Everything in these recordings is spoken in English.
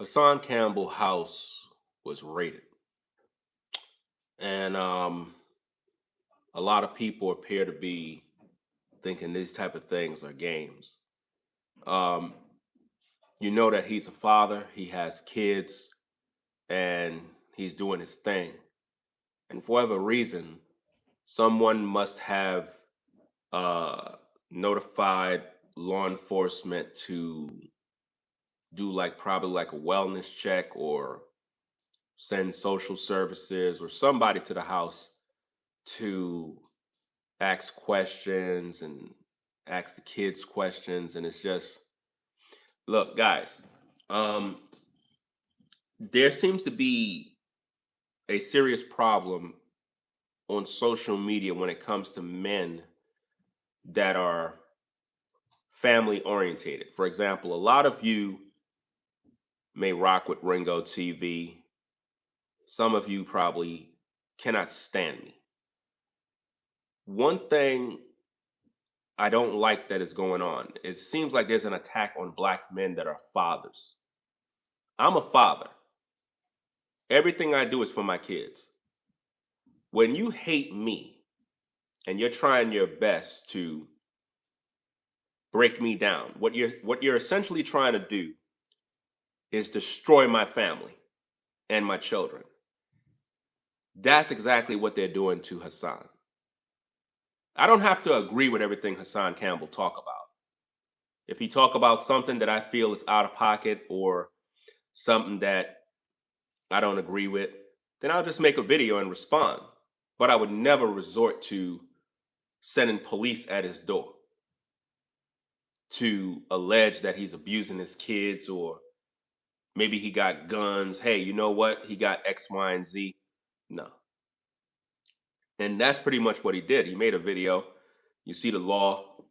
Hassan Campbell house was raided, and a lot of people appear to be thinking these type of things are games. Um, you know that he's a father, he has kids, and he's doing his thing. And for whatever reason, someone must have uh, notified law enforcement to do like probably like a wellness check or send social services or somebody to the house to ask questions and ask the kids questions. And it's just, look, guys, um there seems to be a serious problem on social media when it comes to men that are family orientated. For example, a lot of you may rock with Ringo TV. Some of you probably cannot stand me. One thing I don't like that is going on, it seems like there's an attack on black men that are fathers. I'm a father. Everything I do is for my kids. When you hate me and you're trying your best to break me down, what you're essentially trying to do is destroy my family and my children. That's exactly what they're doing to Hassan. I don't have to agree with everything Hassan Campbell talk about. If he talk about something that I feel is out of pocket or something that I don't agree with, then I'll just make a video and respond. But I would never resort to sending police at his door to allege that he's abusing his kids, or maybe he got guns. Hey, you know what? He got X, Y, and Z. No. And that's pretty much what he did. He made a video. You see the law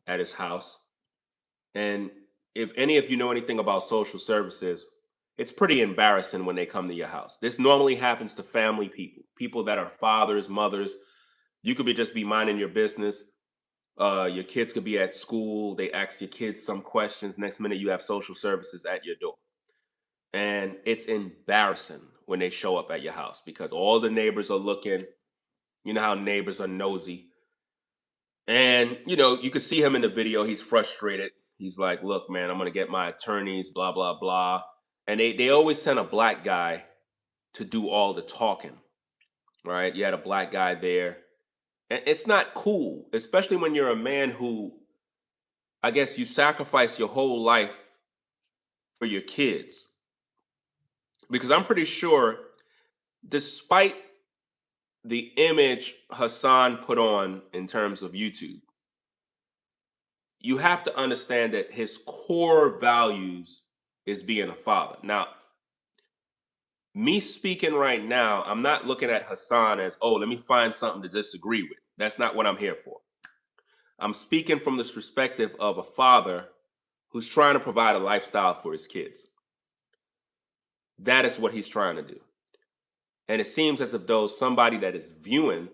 at his house. And if any of you know anything about social services, it's pretty embarrassing when they come to your house. This normally happens to family people, people that are fathers, mothers. You could be minding your business. Your kids could be at school. They ask your kids some questions. Next minute, you have social services at your door. And it's embarrassing when they show up at your house because all the neighbors are looking. You know how neighbors are nosy. And, you could see him in the video. He's frustrated. He's like, look, man, I'm going to get my attorneys, blah, blah, blah. And they always send a black guy to do all the talking, right? You had a black guy there. And it's not cool, especially when you're a man who, I guess, you sacrifice your whole life for your kids. Because I'm pretty sure, despite the image Hassan put on in terms of YouTube, you have to understand that his core values is being a father. Now, me speaking right now, I'm not looking at Hassan as, oh, let me find something to disagree with. That's not what I'm here for. I'm speaking from this perspective of a father who's trying to provide a lifestyle for his kids. That is what he's trying to do. And it seems as if though somebody that is viewing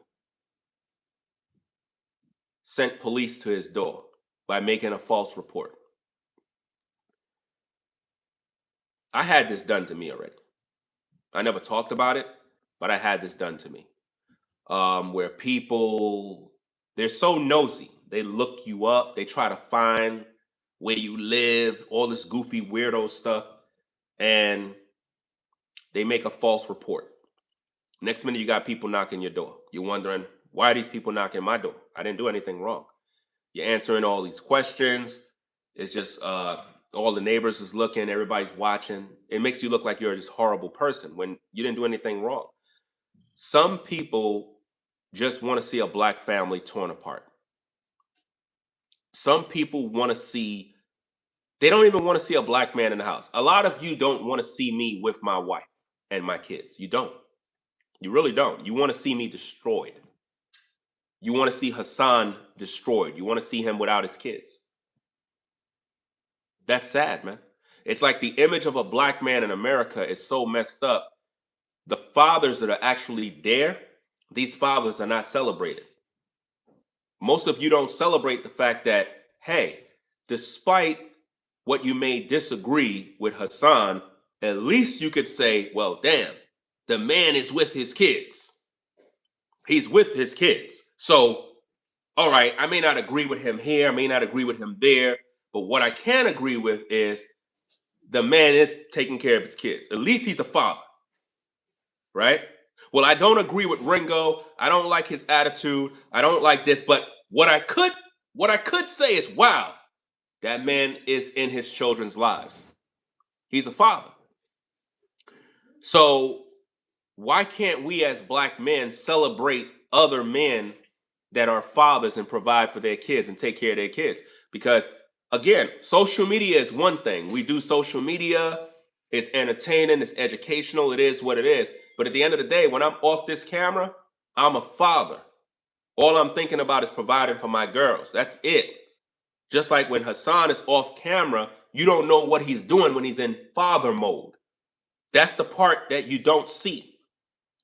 sent police to his door by making a false report. I had this done to me already. I never talked about it, but I had this done to me. Where people, they're so nosy. They look you up. They try to find where you live, all this goofy weirdo stuff. And they make a false report. Next minute, you got people knocking your door. You're wondering, why are these people knocking my door? I didn't do anything wrong. You're answering all these questions. It's just all the neighbors is looking, everybody's watching. It makes you look like you're this horrible person when you didn't do anything wrong. Some people just want to see a black family torn apart. Some people want to see, they don't even want to see a black man in the house. A lot of you don't want to see me with my wife and my kids. You don't. You really don't. You want to see me destroyed. You want to see Hassan destroyed. You want to see him without his kids. That's sad, man. It's like the image of a black man in America is so messed up. The fathers that are actually there, these fathers are not celebrated. Most of you don't celebrate the fact that, hey, despite what you may disagree with Hassan, at least you could say, well, damn, the man is with his kids. He's with his kids. So, all right, I may not agree with him here, I may not agree with him there, but what I can agree with is the man is taking care of his kids. At least he's a father, right? Well, I don't agree with Ringo. I don't like his attitude. I don't like this, but what I could say is, wow, that man is in his children's lives. He's a father. So why can't we as black men celebrate other men that are fathers and provide for their kids and take care of their kids? Because again, social media is one thing. We do social media, it's entertaining, it's educational, it is what it is. But at the end of the day, when I'm off this camera, I'm a father. All I'm thinking about is providing for my girls. That's it. Just like when Hassan is off camera, you don't know what he's doing when he's in father mode. That's the part that you don't see.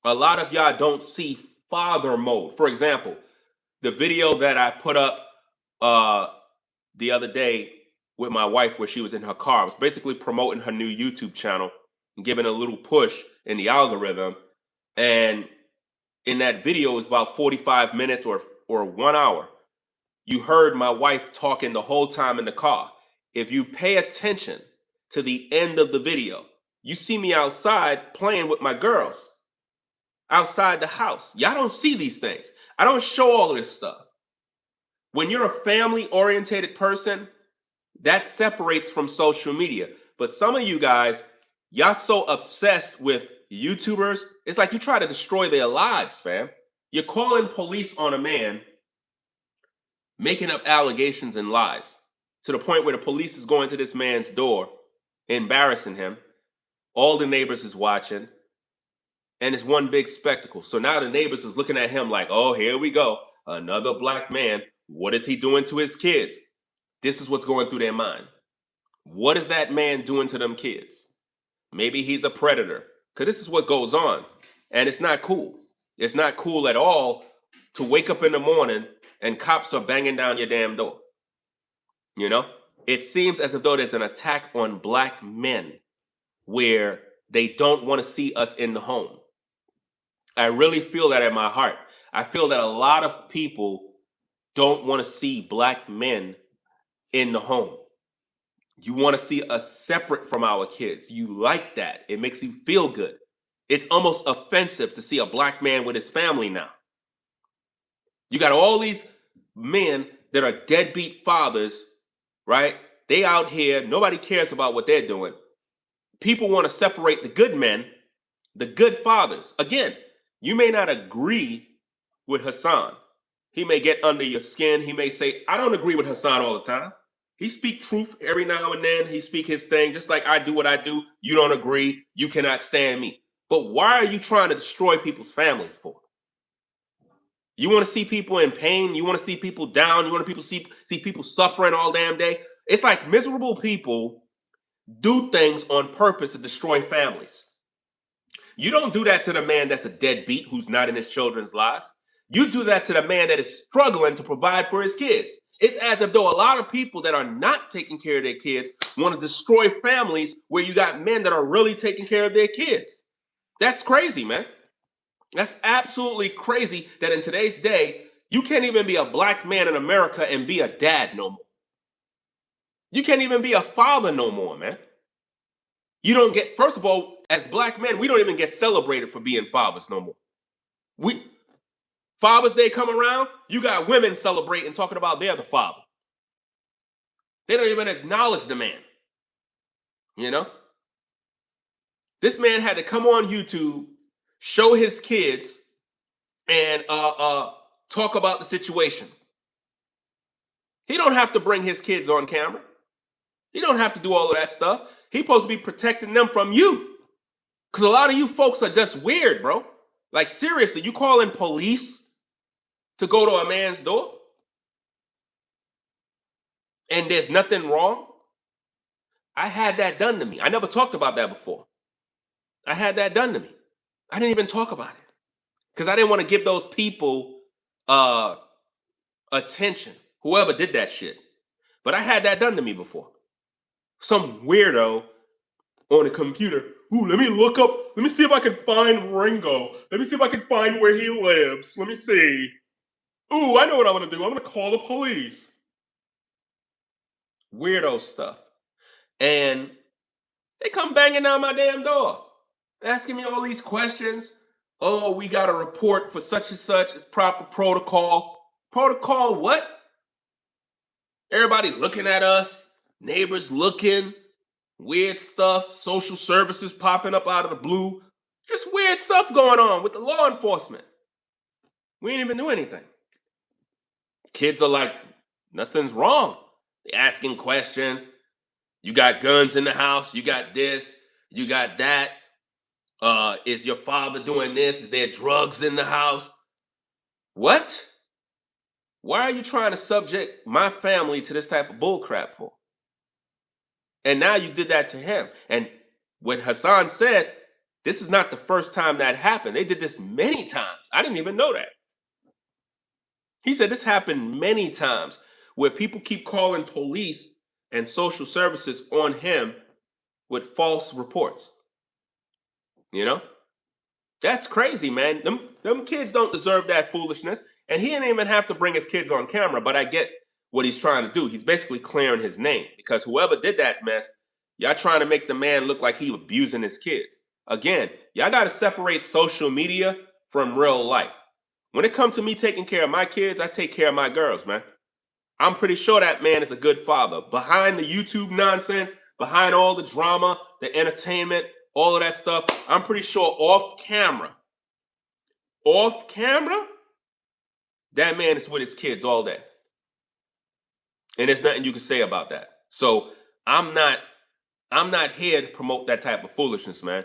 A lot of y'all don't see father mode. For example, the video that I put up the other day with my wife where she was in her car, I was basically promoting her new YouTube channel and giving a little push in the algorithm. And in that video, it was about 45 minutes or 1 hour. You heard my wife talking the whole time in the car. If you pay attention to the end of the video, you see me outside playing with my girls outside the house. Y'all don't see these things. I don't show all of this stuff. When you're a family oriented person, that separates from social media. But some of you guys, y'all so obsessed with YouTubers, it's like you try to destroy their lives, fam. You're calling police on a man, making up allegations and lies to the point where the police is going to this man's door, embarrassing him. All the neighbors is watching, and it's one big spectacle. So now the neighbors is looking at him like, oh, here we go. Another black man. What is he doing to his kids? This is what's going through their mind. What is that man doing to them kids? Maybe he's a predator. Because this is what goes on. And it's not cool. It's not cool at all to wake up in the morning and cops are banging down your damn door. You know? It seems as if though there's an attack on black men where they don't want to see us in the home. I really feel that in my heart. I feel that a lot of people don't want to see black men in the home. You want to see us separate from our kids. You like that. It makes you feel good. It's almost offensive to see a black man with his family now. You got all these men that are deadbeat fathers, right? They out here, nobody cares about what they're doing. People want to separate the good men, the good fathers. Again, you may not agree with Hassan. He may get under your skin. He may say, I don't agree with Hassan all the time. He speak truth every now and then. He speak his thing, just like I do what I do. You don't agree. You cannot stand me. But why are you trying to destroy people's families for? You want to see people in pain? You want to see people down? You want to see people suffering all damn day? It's like miserable people do things on purpose to destroy families. You don't do that to the man that's a deadbeat who's not in his children's lives. You do that to the man that is struggling to provide for his kids. It's as if though a lot of people that are not taking care of their kids want to destroy families where you got men that are really taking care of their kids. That's crazy, man. That's absolutely crazy that in today's day, you can't even be a black man in America and be a dad no more. You can't even be a father no more, man. You don't get, first of all, as black men, we don't even get celebrated for being fathers no more. Father's Day come around, you got women celebrating, talking about they're the father. They don't even acknowledge the man. You know? This man had to come on YouTube, show his kids, and talk about the situation. He don't have to bring his kids on camera. He don't have to do all of that stuff. He's supposed to be protecting them from you. Because a lot of you folks are just weird, bro. Like, seriously, you calling police to go to a man's door? And there's nothing wrong? I had that done to me. I never talked about that before. I had that done to me. I didn't even talk about it. Because I didn't want to give those people attention. Whoever did that shit. But I had that done to me before. Some weirdo on a computer. Ooh, let me look up. Let me see if I can find Ringo. Let me see if I can find where he lives. Let me see. Ooh, I know what I'm gonna do. I'm gonna call the police. Weirdo stuff. And they come banging down my damn door, asking me all these questions. Oh, we got a report for such and such. It's proper protocol. Protocol what? Everybody looking at us, neighbors looking, weird stuff, social services popping up out of the blue. Just weird stuff going on with the law enforcement. We ain't even do anything. Kids are like, nothing's wrong. They asking questions. You got guns in the house. You got this. You got that. Is your father doing this? Is there drugs in the house? What? Why are you trying to subject my family to this type of bullcrap for? And now you did that to him. And what Hassan said, this is not the first time that happened. They did this many times. I didn't even know that. He said this happened many times where people keep calling police and social services on him with false reports. You know? That's crazy, man. Them kids don't deserve that foolishness. And he didn't even have to bring his kids on camera, but I get what he's trying to do. He's basically clearing his name because whoever did that mess, y'all trying to make the man look like he abusing his kids. Again, y'all got to separate social media from real life. When it comes to me taking care of my kids, I take care of my girls, man. I'm pretty sure that man is a good father. Behind the YouTube nonsense, behind all the drama, the entertainment, all of that stuff, I'm pretty sure off camera, that man is with his kids all day. And there's nothing you can say about that. So I'm not here to promote that type of foolishness, man.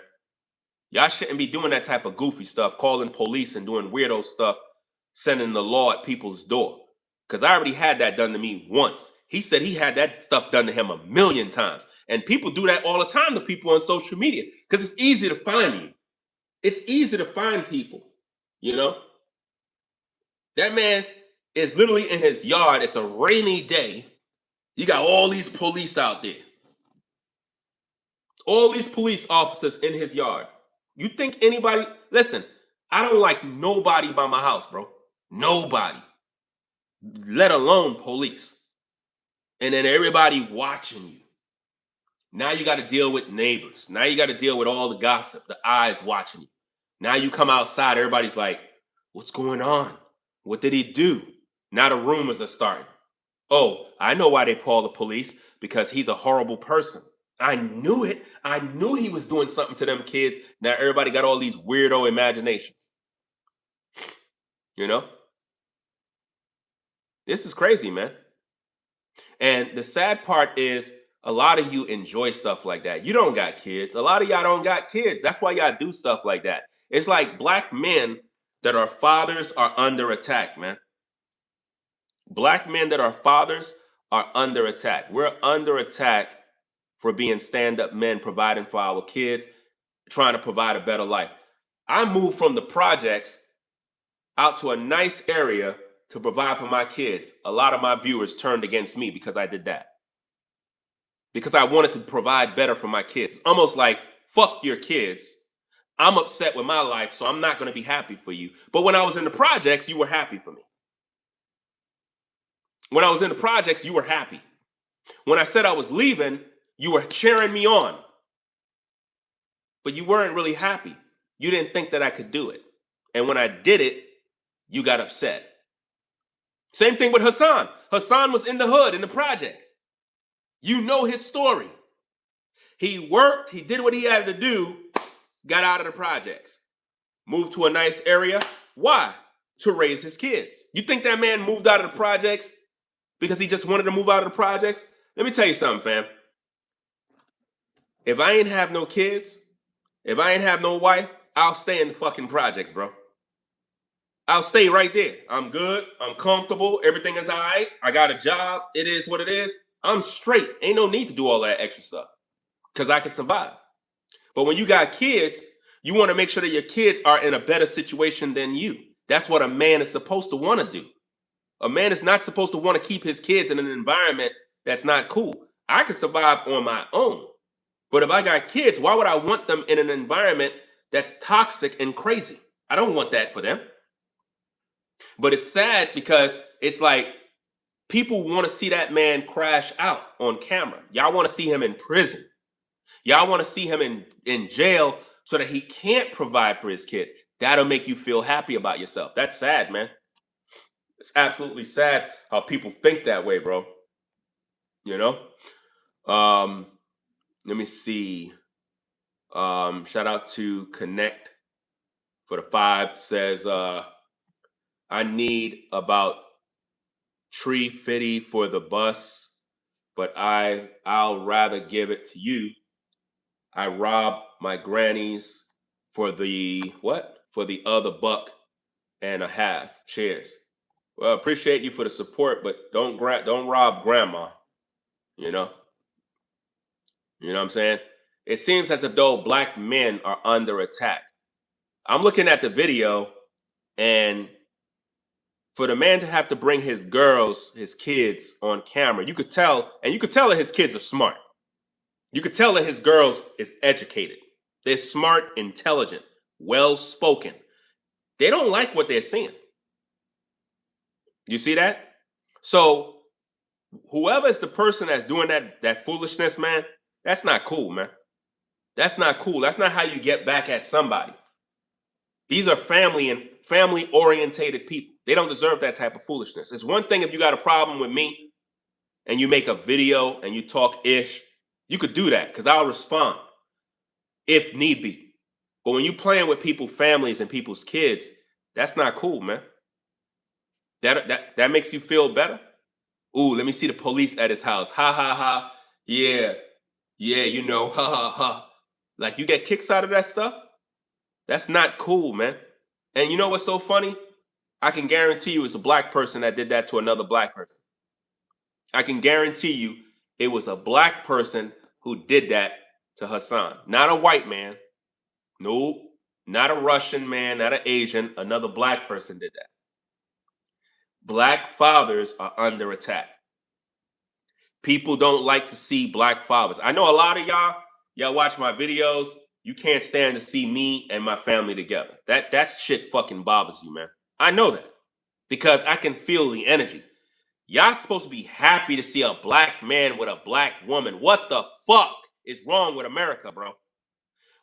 Y'all shouldn't be doing that type of goofy stuff, calling police and doing weirdo stuff, sending the law at people's door. Because I already had that done to me once. He said he had that stuff done to him a million times. And people do that all the time to people on social media because it's easy to find you. It's easy to find people, you know? That man is literally in his yard. It's a rainy day. You got all these police out there. All these police officers in his yard. You think anybody, listen, I don't like nobody by my house, bro. Nobody. Let alone police. And then everybody watching you. Now you got to deal with neighbors. Now you got to deal with all the gossip, the eyes watching you. Now you come outside, everybody's like, what's going on? What did he do? Now the rumors are starting. Oh, I know why they call the police, because he's a horrible person. I knew it. I knew he was doing something to them kids. Now everybody got all these weirdo imaginations. You know? This is crazy, man. And the sad part is a lot of you enjoy stuff like that. You don't got kids. A lot of y'all don't got kids. That's why y'all do stuff like that. It's like black men that are fathers are under attack, man. Black men that are fathers are under attack. We're under attack for being stand-up men, providing for our kids, trying to provide a better life. I moved from the projects out to a nice area to provide for my kids. A lot of my viewers turned against me because I did that. Because I wanted to provide better for my kids. Almost like, fuck your kids. I'm upset with my life, so I'm not going to be happy for you. But when I was in the projects, you were happy for me. When I was in the projects, you were happy. When I said I was leaving, you were cheering me on. But you weren't really happy. You didn't think that I could do it. And when I did it, you got upset. Same thing with Hassan. Hassan was in the hood, in the projects. You know his story. He worked, he did what he had to do, got out of the projects, moved to a nice area. Why? To raise his kids. You think that man moved out of the projects because he just wanted to move out of the projects? Let me tell you something, fam. If I ain't have no kids, if I ain't have no wife, I'll stay in the fucking projects, bro. I'll stay right there. I'm good. I'm comfortable. Everything is all right. I got a job. It is what it is. I'm straight. Ain't no need to do all that extra stuff because I can survive. But when you got kids, you want to make sure that your kids are in a better situation than you. That's what a man is supposed to want to do. A man is not supposed to want to keep his kids in an environment that's not cool. I can survive on my own. But if I got kids, why would I want them in an environment that's toxic and crazy? I don't want that for them. But it's sad because it's like people want to see that man crash out on camera. Y'all want to see him in prison. Y'all want to see him in jail so that he can't provide for his kids. That'll make you feel happy about yourself. That's sad, man. It's absolutely sad how people think that way, bro. You know? Um, Let me see. Shout out to Connect for the 5. Says I need about 350 for the bus, but I'll rather give it to you. I robbed my grannies for the what? For the other $1.50. Cheers. Well, appreciate you for the support, but don't rob grandma. You know. You know what I'm saying? It seems as if though black men are under attack. I'm looking at the video, and for the man to have to bring his girls, his kids on camera, you could tell, and you could tell that his kids are smart. You could tell that his girls is educated. They're smart, intelligent, well-spoken. They don't like what they're seeing. You see that? So whoever is the person that's doing that foolishness, man, that's not cool, man. That's not cool. That's not how you get back at somebody. These are family orientated people. They don't deserve that type of foolishness. It's one thing if you got a problem with me and you make a video and you talk ish, you could do that because I'll respond if need be. But when you playing with people's families and people's kids, that's not cool, man. That makes you feel better. Ooh, let me see the police at his house. Ha ha ha. Yeah, yeah, ha ha ha. Like you get kicks out of that stuff. That's not cool, man. And you know what's so funny? I can guarantee you it's a black person that did that to another black person. I can guarantee you it was a black person who did that to Hassan. Not a white man. Nope. Not a Russian man, not an Asian. Another black person did that. Black fathers are under attack. People don't like to see black fathers. I know a lot of y'all watch my videos. You can't stand to see me and my family together. That shit fucking bothers you, man. I know that because I can feel the energy. Y'all supposed to be happy to see a black man with a black woman. What the fuck is wrong with America, bro?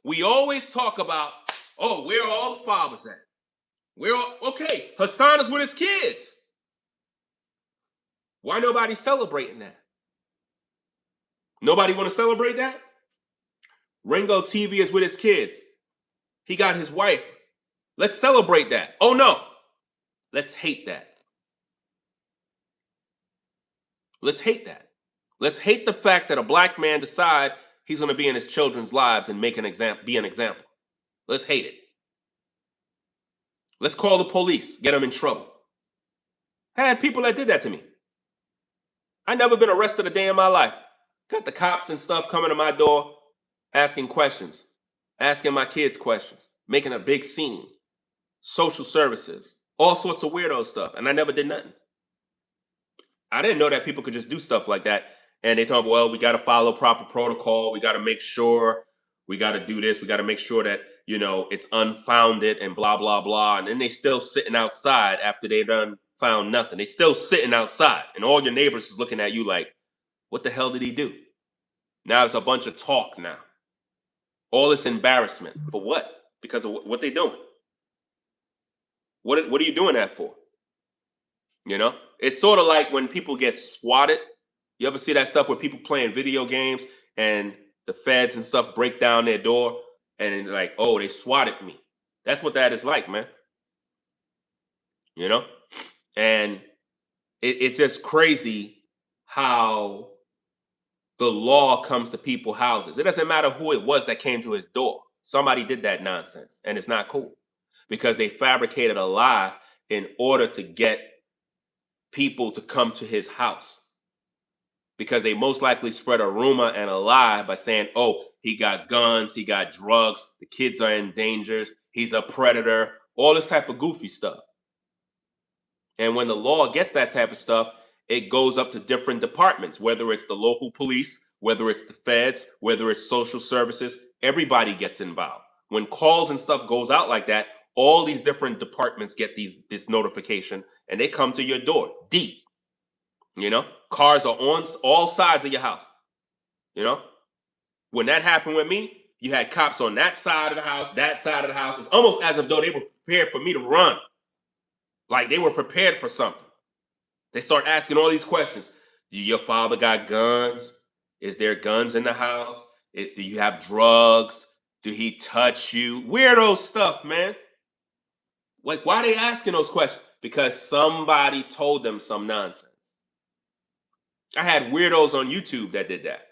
We always talk about, oh, where are all the fathers at? Okay, Hassan is with his kids. Why nobody celebrating that? Nobody want to celebrate that? Ringo TV is with his kids. He got his wife. Let's celebrate that. Oh no, let's hate that. Let's hate that. Let's hate the fact that a black man decide he's going to be in his children's lives and be an example. Let's hate it. Let's call the police, get them in trouble. I had people that did that to me. I never been arrested a day in my life. Got the cops and stuff coming to my door, asking questions, asking my kids questions, making a big scene, social services, all sorts of weirdo stuff, and I never did nothing. I didn't know that people could just do stuff like that. And they talk, well, we got to follow proper protocol. We got to make sure we got to do this. We got to make sure that, it's unfounded and blah, blah, blah. And then they still sitting outside after they done found nothing. They still sitting outside. And all your neighbors is looking at you like, what the hell did he do? Now it's a bunch of talk now. All this embarrassment. For what? Because of what they doing. What are you doing that for? It's sort of like when people get swatted. You ever see that stuff where people playing video games and the feds and stuff break down their door and like, oh, they swatted me. That's what that is like, man. And it's just crazy how the law comes to people's houses. It doesn't matter who it was that came to his door. Somebody did that nonsense, and it's not cool because they fabricated a lie in order to get people to come to his house, because they most likely spread a rumor and a lie by saying, oh, he got guns, he got drugs, the kids are in danger, he's a predator, all this type of goofy stuff. And when the law gets that type of stuff, it goes up to different departments, whether it's the local police, whether it's the feds, whether it's social services, everybody gets involved. When calls and stuff goes out like that, all these different departments get this notification, and they come to your door deep. Cars are on all sides of your house. When that happened with me, you had cops on that side of the house, that side of the house. It's almost as if though they were prepared for me to run, like they were prepared for something. They start asking all these questions. Do your father got guns? Is there guns in the house? Do you have drugs? Do he touch you? Weirdo stuff, man. Like, why are they asking those questions? Because somebody told them some nonsense. I had weirdos on YouTube that did that.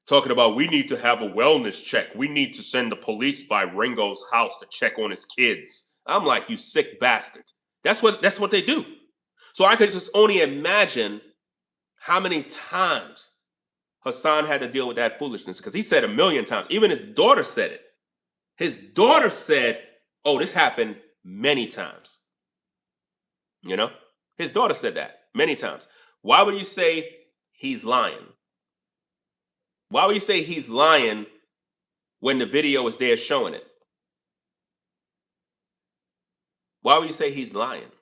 Talking about, we need to have a wellness check. We need to send the police by Ringo's house to check on his kids. I'm like, you sick bastard. That's what they do. So I could just only imagine how many times Hassan had to deal with that foolishness, because he said a million times. Even his daughter said it. His daughter said, oh, this happened many times. His daughter said that many times. Why would you say he's lying? Why would you say he's lying when the video is there showing it? Why would you say he's lying?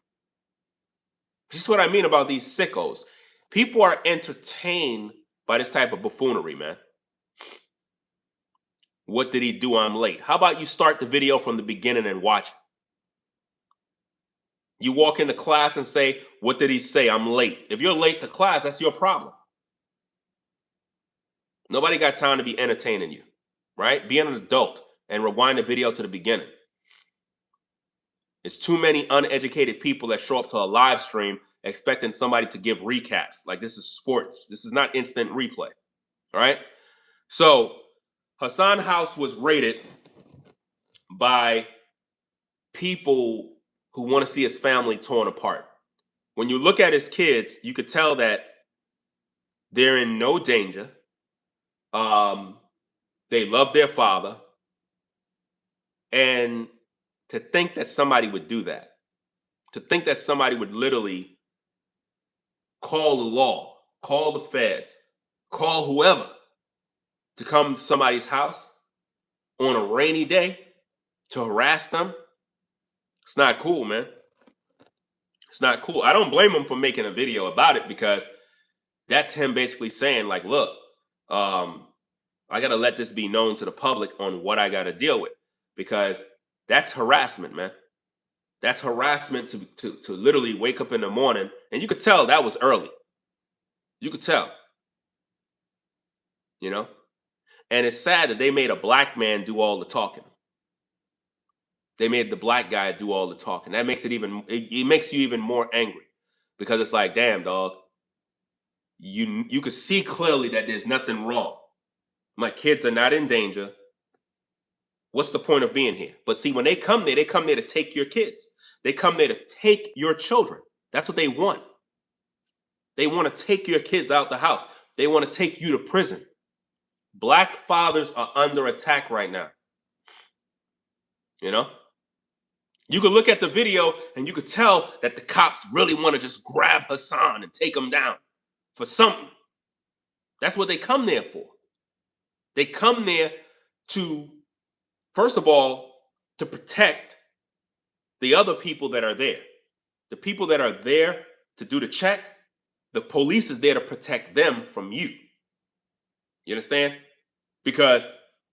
This is what I mean about these sickos. People are entertained by this type of buffoonery, man. What did he do? I'm late. How about you start the video from the beginning and watch it? You walk into class and say, what did he say? I'm late. If you're late to class, that's your problem. Nobody got time to be entertaining you, right? Be an adult and rewind the video to the beginning. It's too many uneducated people that show up to a live stream expecting somebody to give recaps. Like, this is sports. This is not instant replay. All right? So Hassan House was raided by people who want to see his family torn apart. When you look at his kids, you could tell that they're in no danger. They love their father. And to think that somebody would do that, to think that somebody would literally call the law, call the feds, call whoever to come to somebody's house on a rainy day to harass them, it's not cool, man. It's not cool. I don't blame him for making a video about it, because that's him basically saying, like, look, I got to let this be known to the public on what I got to deal with, because that's harassment, man. That's harassment to literally wake up in the morning, and you could tell that was early. You could tell, And it's sad that they made a black man do all the talking. They made the black guy do all the talking. That makes it makes you even more angry, because it's like, damn, dog. You could see clearly that there's nothing wrong. My kids are not in danger. What's the point of being here? But see, when they come there to take your kids. They come there to take your children. That's what they want. They want to take your kids out the house. They want to take you to prison. Black fathers are under attack right now. You could look at the video and you could tell that the cops really want to just grab Hassan and take him down for something. That's what they come there for. They come there to, first of all, to protect the other people that are there. The people that are there to do the check, the police is there to protect them from you. You understand? Because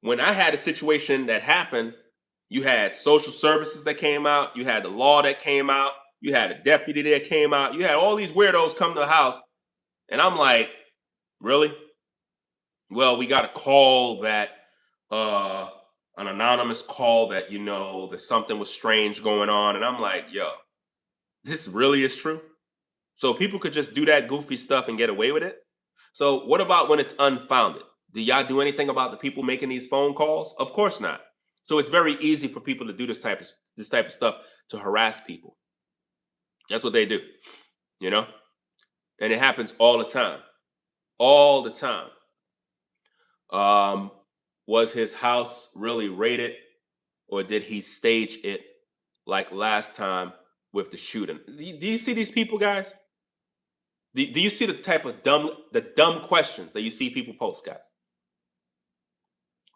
when I had a situation that happened, you had social services that came out, you had the law that came out, you had a deputy that came out, you had all these weirdos come to the house, and I'm like, really? Well, we got a call that, an anonymous call that, that something was strange going on, and I'm like, yo, this really is true? So people could just do that goofy stuff and get away with it? So what about when it's unfounded? Do y'all do anything about the people making these phone calls? Of course not. So it's very easy for people to do this type of stuff to harass people. That's what they do, and it happens all the time. All the time. Was his house really raided, or did he stage it like last time with the shooting? Do you see these people, guys? Do you see the type of dumb questions that you see people post, guys?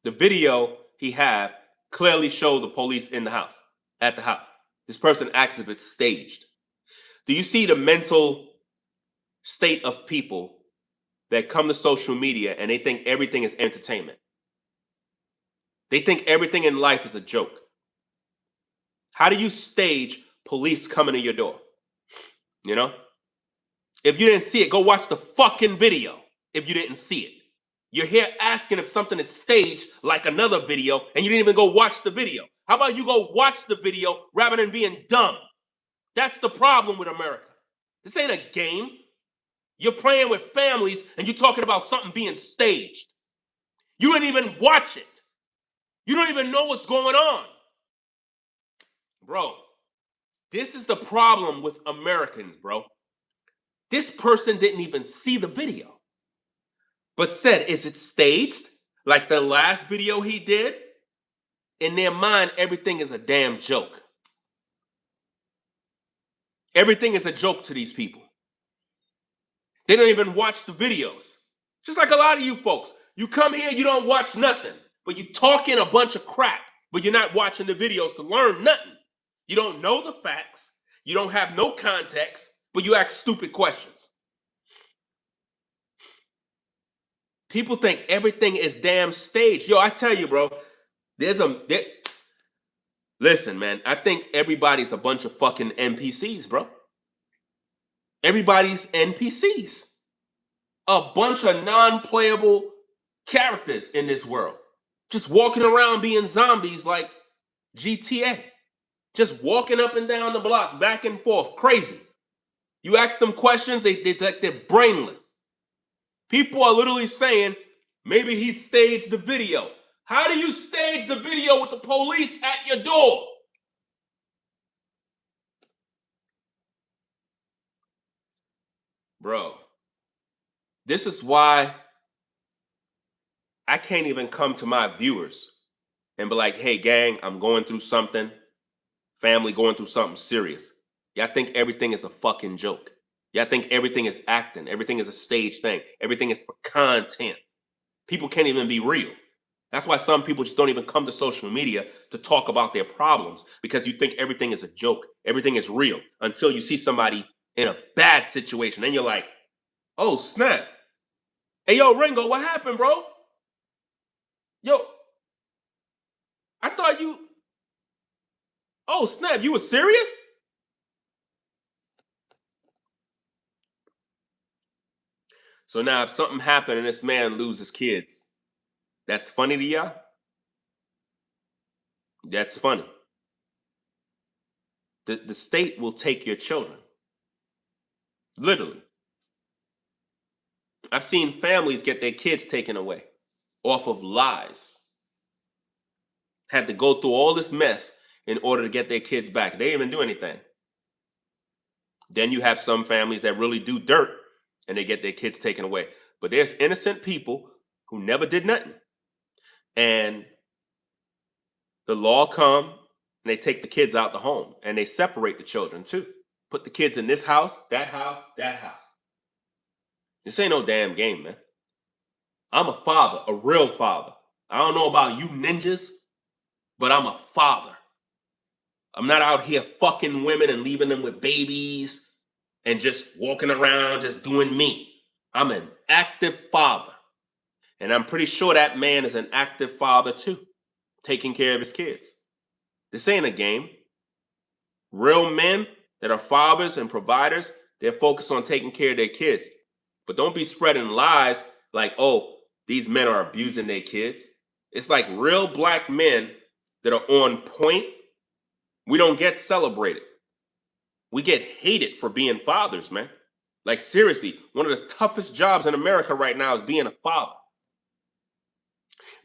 The video he had clearly showed the police in the house, at the house. This person acts as if it's staged. Do you see the mental state of people that come to social media and they think everything is entertainment? They think everything in life is a joke. How do you stage police coming to your door? You know? If you didn't see it, go watch the fucking video if you didn't see it. You're here asking if something is staged like another video and you didn't even go watch the video. How about you go watch the video rather than being dumb? That's the problem with America. This ain't a game. You're playing with families and you're talking about something being staged. You didn't even watch it. You don't even know what's going on. Bro, this is the problem with Americans, bro. This person didn't even see the video, but said, is it staged? Like the last video he did? In their mind, everything is a damn joke. Everything is a joke to these people. They don't even watch the videos. Just like a lot of you folks. You come here, you don't watch nothing, but you talking a bunch of crap, but you're not watching the videos to learn nothing. You don't know the facts. You don't have no context, but you ask stupid questions. People think everything is damn staged. Yo, I tell you, bro, listen, man, I think everybody's a bunch of fucking NPCs, bro. Everybody's NPCs. A bunch of non-playable characters in this world. Just walking around being zombies like GTA. Just walking up and down the block, back and forth, crazy. You ask them questions, they're brainless. People are literally saying, maybe he staged the video. How do you stage the video with the police at your door? Bro, this is why I can't even come to my viewers and be like, hey, gang, I'm going through something. Family going through something serious. Y'all think everything is a fucking joke. Y'all think everything is acting. Everything is a stage thing. Everything is for content. People can't even be real. That's why some people just don't even come to social media to talk about their problems, because you think everything is a joke. Everything is real until you see somebody in a bad situation. Then you're like, oh, snap. Hey, yo, Ringo, what happened, bro? Yo, I thought you... Oh, snap, you were serious? So now if something happened and this man loses kids, that's funny to y'all? That's funny. The state will take your children. Literally. I've seen families get their kids taken away off of lies. Had to go through all this mess in order to get their kids back. They didn't even do anything. Then you have some families that really do dirt and they get their kids taken away. But there's innocent people who never did nothing. And the law come and they take the kids out the home and they separate the children too. Put the kids in this house, that house, that house. This ain't no damn game, man. I'm a father, a real father. I don't know about you ninjas, but I'm a father. I'm not out here fucking women and leaving them with babies and just walking around just doing me. I'm an active father. And I'm pretty sure that man is an active father too, taking care of his kids. This ain't a game. Real men that are fathers and providers, they're focused on taking care of their kids. But don't be spreading lies like, oh, these men are abusing their kids. It's like real black men that are on point. We don't get celebrated. We get hated for being fathers, man. Like seriously, one of the toughest jobs in America right now is being a father.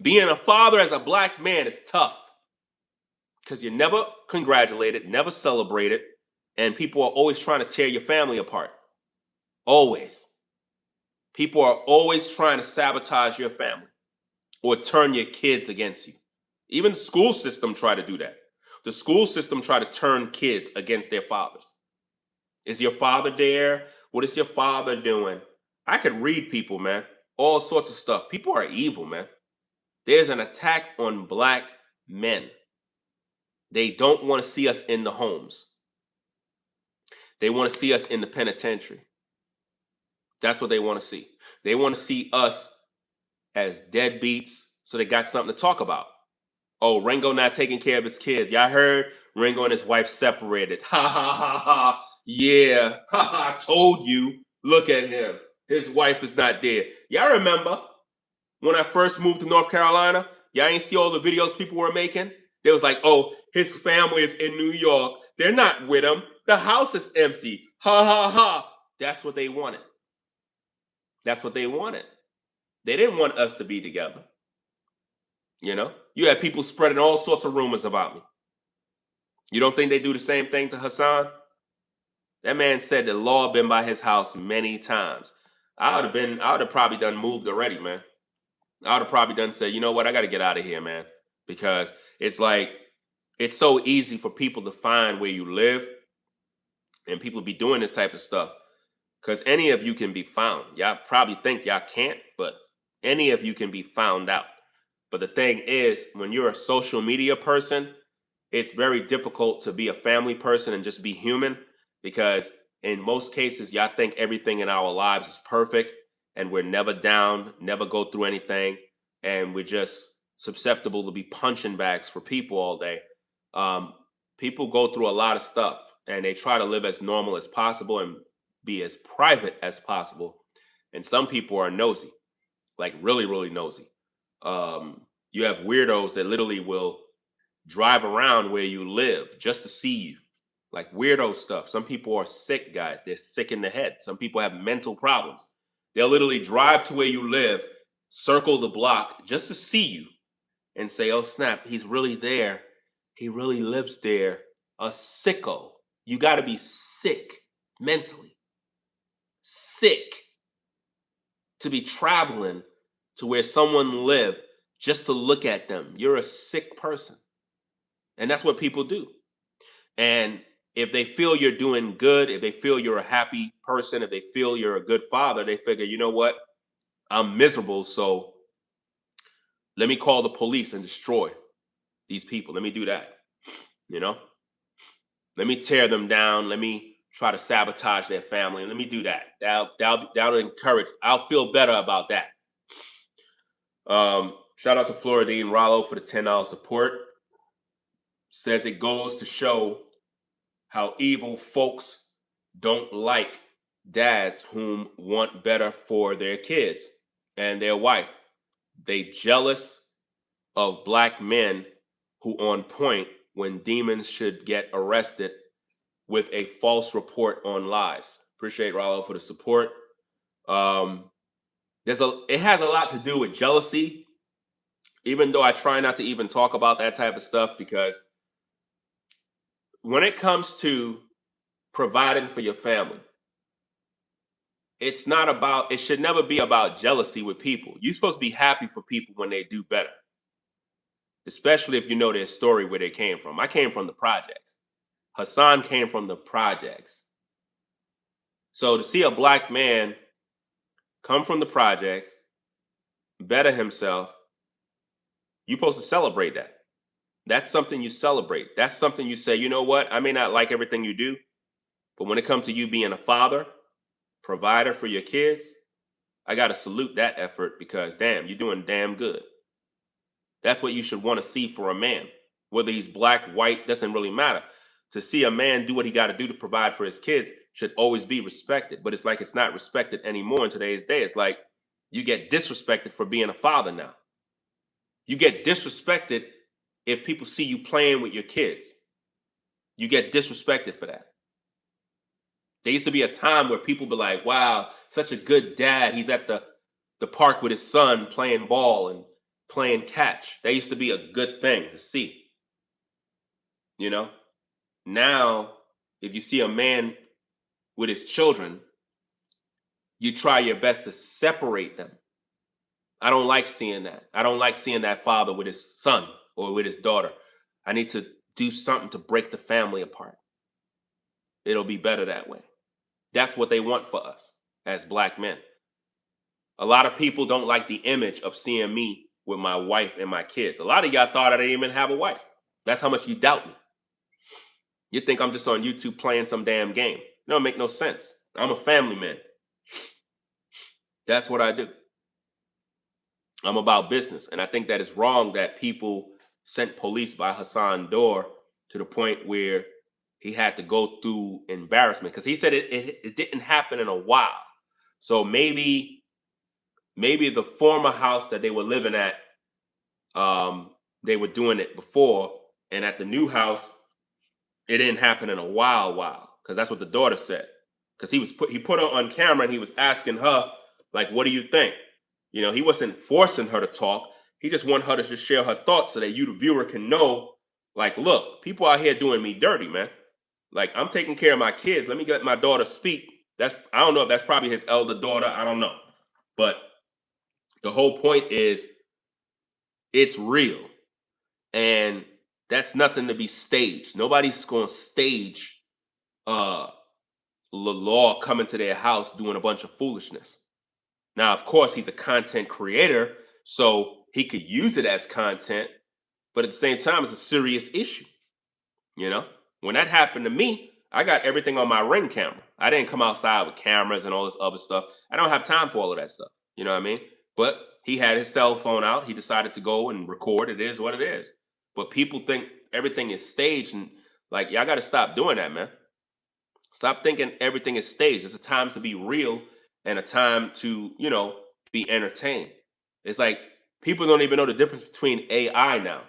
Being a father as a black man is tough because you're never congratulated, never celebrated, and people are always trying to tear your family apart. Always. People are always trying to sabotage your family or turn your kids against you. Even the school system try to do that. The school system try to turn kids against their fathers. Is your father there? What is your father doing? I could read people, man. All sorts of stuff. People are evil, man. There's an attack on black men. They don't want to see us in the homes. They want to see us in the penitentiary. That's what they want to see. They want to see us as deadbeats so they got something to talk about. Oh, Ringo not taking care of his kids. Y'all heard Ringo and his wife separated. Ha ha ha ha. Yeah. Ha ha. I told you. Look at him. His wife is not there. Y'all remember when I first moved to North Carolina? Y'all ain't see all the videos people were making? They was like, oh, his family is in New York. They're not with him. The house is empty. Ha ha ha. That's what they wanted. That's what they wanted. They didn't want us to be together. You know, you had people spreading all sorts of rumors about me. You don't think they do the same thing to Hassan? That man said the law been by his house many times. I would have probably done moved already, man. I would have probably done said, you know what, I got to get out of here, man, because it's like it's so easy for people to find where you live, and people be doing this type of stuff because any of you can be found. Y'all probably think y'all can't, but any of you can be found out. But the thing is, when you're a social media person, it's very difficult to be a family person and just be human because in most cases, y'all think everything in our lives is perfect and we're never down, never go through anything, and we're just susceptible to be punching bags for people all day. Um, People go through a lot of stuff and they try to live as normal as possible and be as private as possible. And some people are nosy, like really, really nosy. You have weirdos that literally will drive around where you live just to see you, like weirdo stuff. Some people are sick, guys. They're sick in the head. Some people have mental problems. They'll literally drive to where you live, circle the block just to see you and say, oh, snap, he's really there. He really lives there. A sicko. You got to be sick mentally, sick to be traveling to where someone live just to look at them. You're a sick person. And that's what people do. And if they feel you're doing good, if they feel you're a happy person, if they feel you're a good father, they figure, you know what? I'm miserable, so let me call the police and destroy these people. Let me do that. You know? Let me tear them down. Let me try to sabotage their family. Let me do that. That'll encourage. I'll feel better about that. Shout out to Floridine Rollo for the $10 support. Says it goes to show how evil folks don't like dads whom want better for their kids and their wife. They jealous of black men who on point when demons should get arrested with a false report on lies. Appreciate Rollo for the support. It has a lot to do with jealousy, even though I try not to even talk about that type of stuff, because when it comes to providing for your family, it should never be about jealousy with people. You're supposed to be happy for people when they do better, especially if you know their story, where they came from. I came from the projects. Hassan came from the projects. So to see a black man come from the projects, better himself, you're supposed to celebrate that. That's something you celebrate. That's something you say, you know what? I may not like everything you do, but when it comes to you being a father, provider for your kids, I got to salute that effort because, damn, you're doing damn good. That's what you should want to see for a man. Whether he's black, white, doesn't really matter. To see a man do what he got to do to provide for his kids should always be respected. But it's like it's not respected anymore in today's day. It's like you get disrespected for being a father now. You get disrespected if people see you playing with your kids. You get disrespected for that. There used to be a time where people be like, wow, such a good dad. He's at the park with his son playing ball and playing catch. That used to be a good thing to see. You know? Now, if you see a man with his children, you try your best to separate them. I don't like seeing that. I don't like seeing that father with his son or with his daughter. I need to do something to break the family apart. It'll be better that way. That's what they want for us as black men. A lot of people don't like the image of seeing me with my wife and my kids. A lot of y'all thought I didn't even have a wife. That's how much you doubt me. You think I'm just on YouTube playing some damn game. No, it make no sense. I'm a family man. That's what I do. I'm about business. And I think that it's wrong that people sent police by Hassan door to the point where he had to go through embarrassment. Because he said it didn't happen in a while. So maybe the former house that they were living at, they were doing it before. And at the new house, it didn't happen in a while. Because that's what the daughter said. Because he put her on camera and he was asking her, like, what do you think? You know, he wasn't forcing her to talk. He just wanted her to just share her thoughts so that you, the viewer, can know, like, look, people out here doing me dirty, man. Like, I'm taking care of my kids. Let me let my daughter speak. I don't know if that's probably his elder daughter. I don't know. But the whole point is it's real. And that's nothing to be staged. Nobody's going to stage the law coming to their house doing a bunch of foolishness. Now, of course, he's a content creator, so he could use it as content, but at the same time, it's a serious issue. You know, when that happened to me, I got everything on my Ring camera. I didn't come outside with cameras and all this other stuff. I don't have time for all of that stuff. You know what I mean? But he had his cell phone out. He decided to go and record. It is what it is. But people think everything is staged, and like, y'all got to stop doing that, man. Stop thinking everything is staged. There's a time to be real and a time to, be entertained. It's like people don't even know the difference between AI now.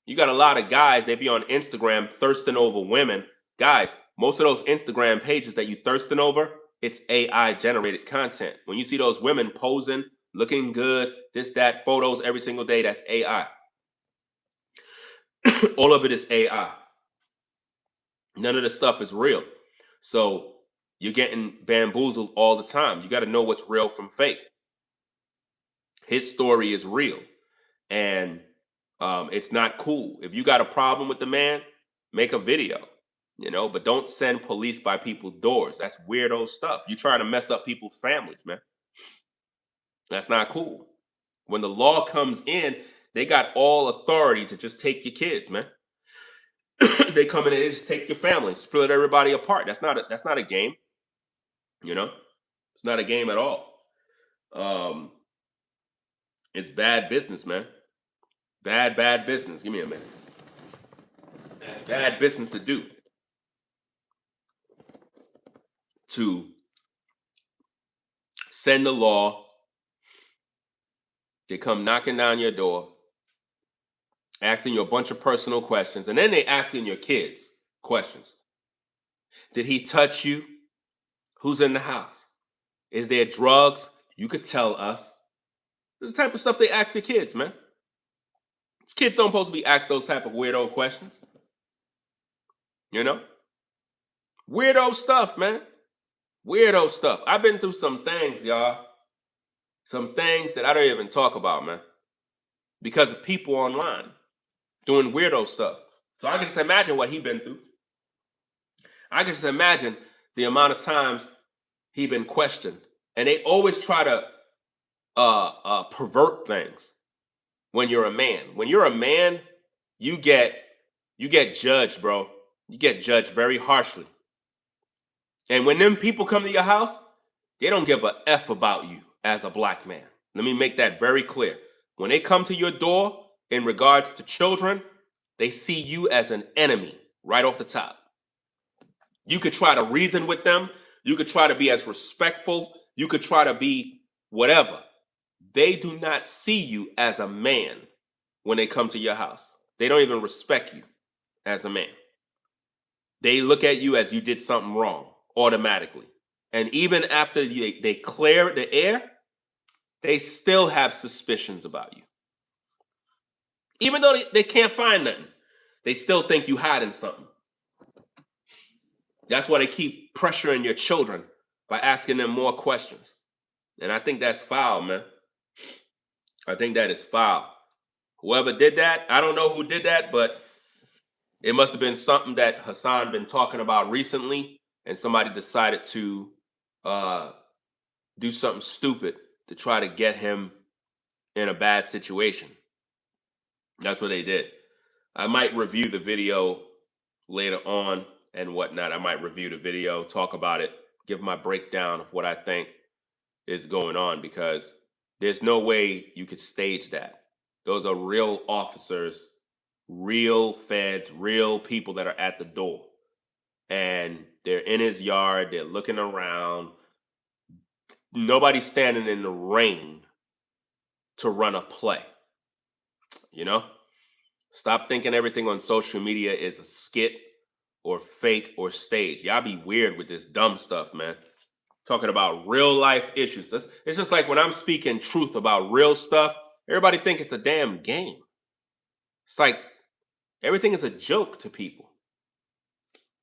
You got a lot of guys, they be on Instagram thirsting over women. Guys, most of those Instagram pages that you thirsting over, it's AI generated content. When you see those women posing, looking good, this, that, photos every single day, that's AI. All of it is AI. None of this stuff is real. So you're getting bamboozled all the time. You got to know what's real from fake. His story is real. And it's not cool. If you got a problem with the man, make a video, but don't send police by people's doors. That's weirdo stuff. You trying to mess up people's families, man. That's not cool. When the law comes in, they got all authority to just take your kids, man. They come in and they just take your family, split everybody apart. That's not a game. It's not a game at all. It's bad business, man. Bad business. Give me a minute. That's bad business to do. To send the law, they come knocking down your door, asking you a bunch of personal questions, and then they asking your kids questions. Did he touch you? Who's in the house? Is there drugs? You could tell us. The type of stuff they ask your kids, man. These kids don't supposed to be asked those type of weirdo questions. Weirdo stuff, man. Weirdo stuff. I've been through some things, y'all. Some things that I don't even talk about, man. Because of people online doing weirdo stuff. So I can just imagine what he's been through. I can just imagine the amount of times he been questioned. And they always try to pervert things when you're a man. When you're a man, you get judged, bro. You get judged very harshly. And when them people come to your house, they don't give a F about you as a black man. Let me make that very clear. When they come to your door in regards to children, they see you as an enemy right off the top. You could try to reason with them. You could try to be as respectful. You could try to be whatever. They do not see you as a man when they come to your house. They don't even respect you as a man. They look at you as you did something wrong automatically. And even after they clear the air, they still have suspicions about you. Even though they can't find nothing, they still think you hiding something. That's why they keep pressuring your children by asking them more questions. And I think that's foul, man. I think that is foul. Whoever did that, I don't know who did that, but it must have been something that Hassan been talking about recently, and somebody decided to uh, do something stupid to try to get him in a bad situation. That's what they did. I might review the video later on and whatnot. I might review the video, talk about it, give my breakdown of what I think is going on, because there's no way you could stage that. Those are real officers, real feds, real people that are at the door. And they're in his yard, they're looking around. Nobody's standing in the rain to run a play, you know? Stop thinking everything on social media is a skit or fake or stage. Y'all be weird with this dumb stuff, man. Talking about real life issues. It's just like when I'm speaking truth about real stuff, everybody think it's a damn game. It's like everything is a joke to people.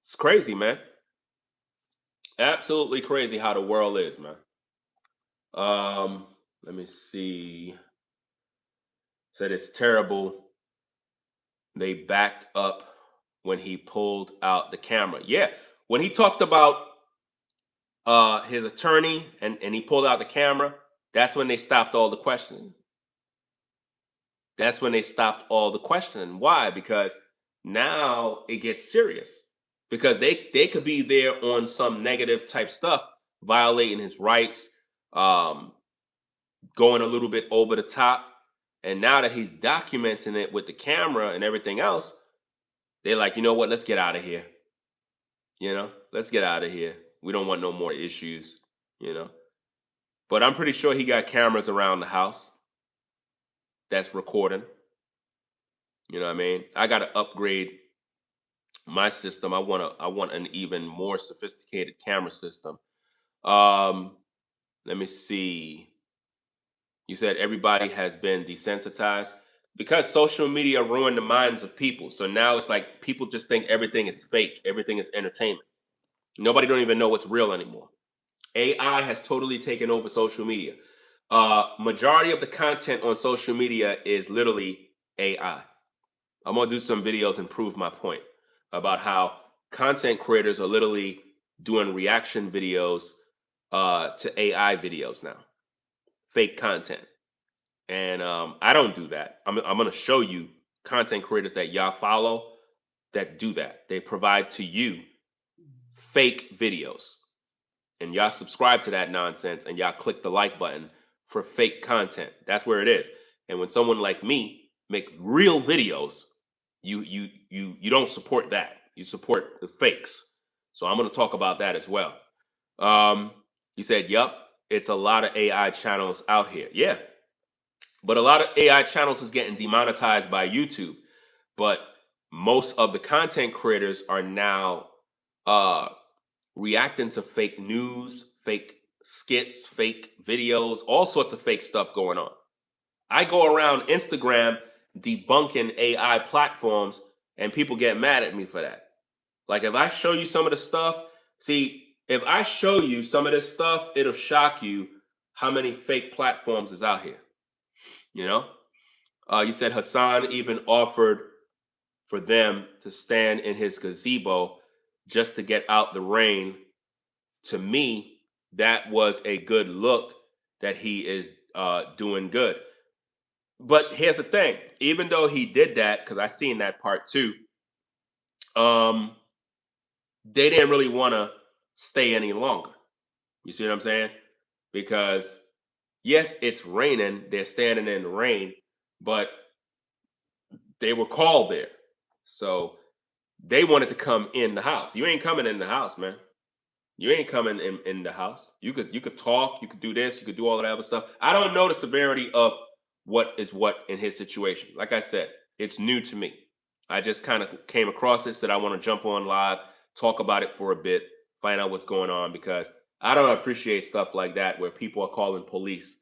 It's crazy, man. Absolutely crazy how the world is, man. Let me see. Said it's terrible. They backed up when he pulled out the camera. Yeah, when he talked about his attorney and he pulled out the camera, that's when they stopped all the questioning. That's when they stopped all the questioning. Why? Because now it gets serious. Because they could be there on some negative type stuff, violating his rights, um, going a little bit over the top. And now that he's documenting it with the camera and everything else, they're like, you know what? Let's get out of here. Let's get out of here. We don't want no more issues. You know. But I'm pretty sure he got cameras around the house that's recording. You know what I mean? I got to upgrade my system. I want an even more sophisticated camera system. Let me see. You said everybody has been desensitized because social media ruined the minds of people. So now it's like people just think everything is fake, everything is entertainment. Nobody don't even know what's real anymore. AI has totally taken over social media. Majority of the content on social media is literally AI. I'm gonna do some videos and prove my point about how content creators are literally doing reaction videos to AI videos now, fake content. And I don't do that. I'm gonna show you content creators that y'all follow that do that. They provide to you fake videos, and y'all subscribe to that nonsense, and y'all click the like button for fake content. That's where it is. And when someone like me make real videos, you don't support that. You support the fakes. So I'm going to talk about that as well. You said, "Yup, it's a lot of AI channels out here." Yeah, but a lot of AI channels is getting demonetized by YouTube. But most of the content creators are now uh, reacting to fake news, fake skits, fake videos, all sorts of fake stuff going on. I go around Instagram debunking AI platforms, and people get mad at me for that. Like if I show you some of the stuff, see, if I show you some of this stuff, it'll shock you how many fake platforms is out here. You know, you said Hassan even offered for them to stand in his gazebo just to get out the rain. To me, that was a good look that he is doing good. But here's the thing: even though he did that, because I seen that part too, um, they didn't really want to stay any longer. You see what I'm saying? Because yes, it's raining; they're standing in the rain, but they were called there, so they wanted to come in the house. You ain't coming in the house, man. You ain't coming in the house. You could talk, you could do this, you could do all of that other stuff. I don't know the severity of what is what in his situation. Like I said, it's new to me. I just kind of came across this, said I want to jump on live, talk about it for a bit, find out what's going on, because I don't appreciate stuff like that where people are calling police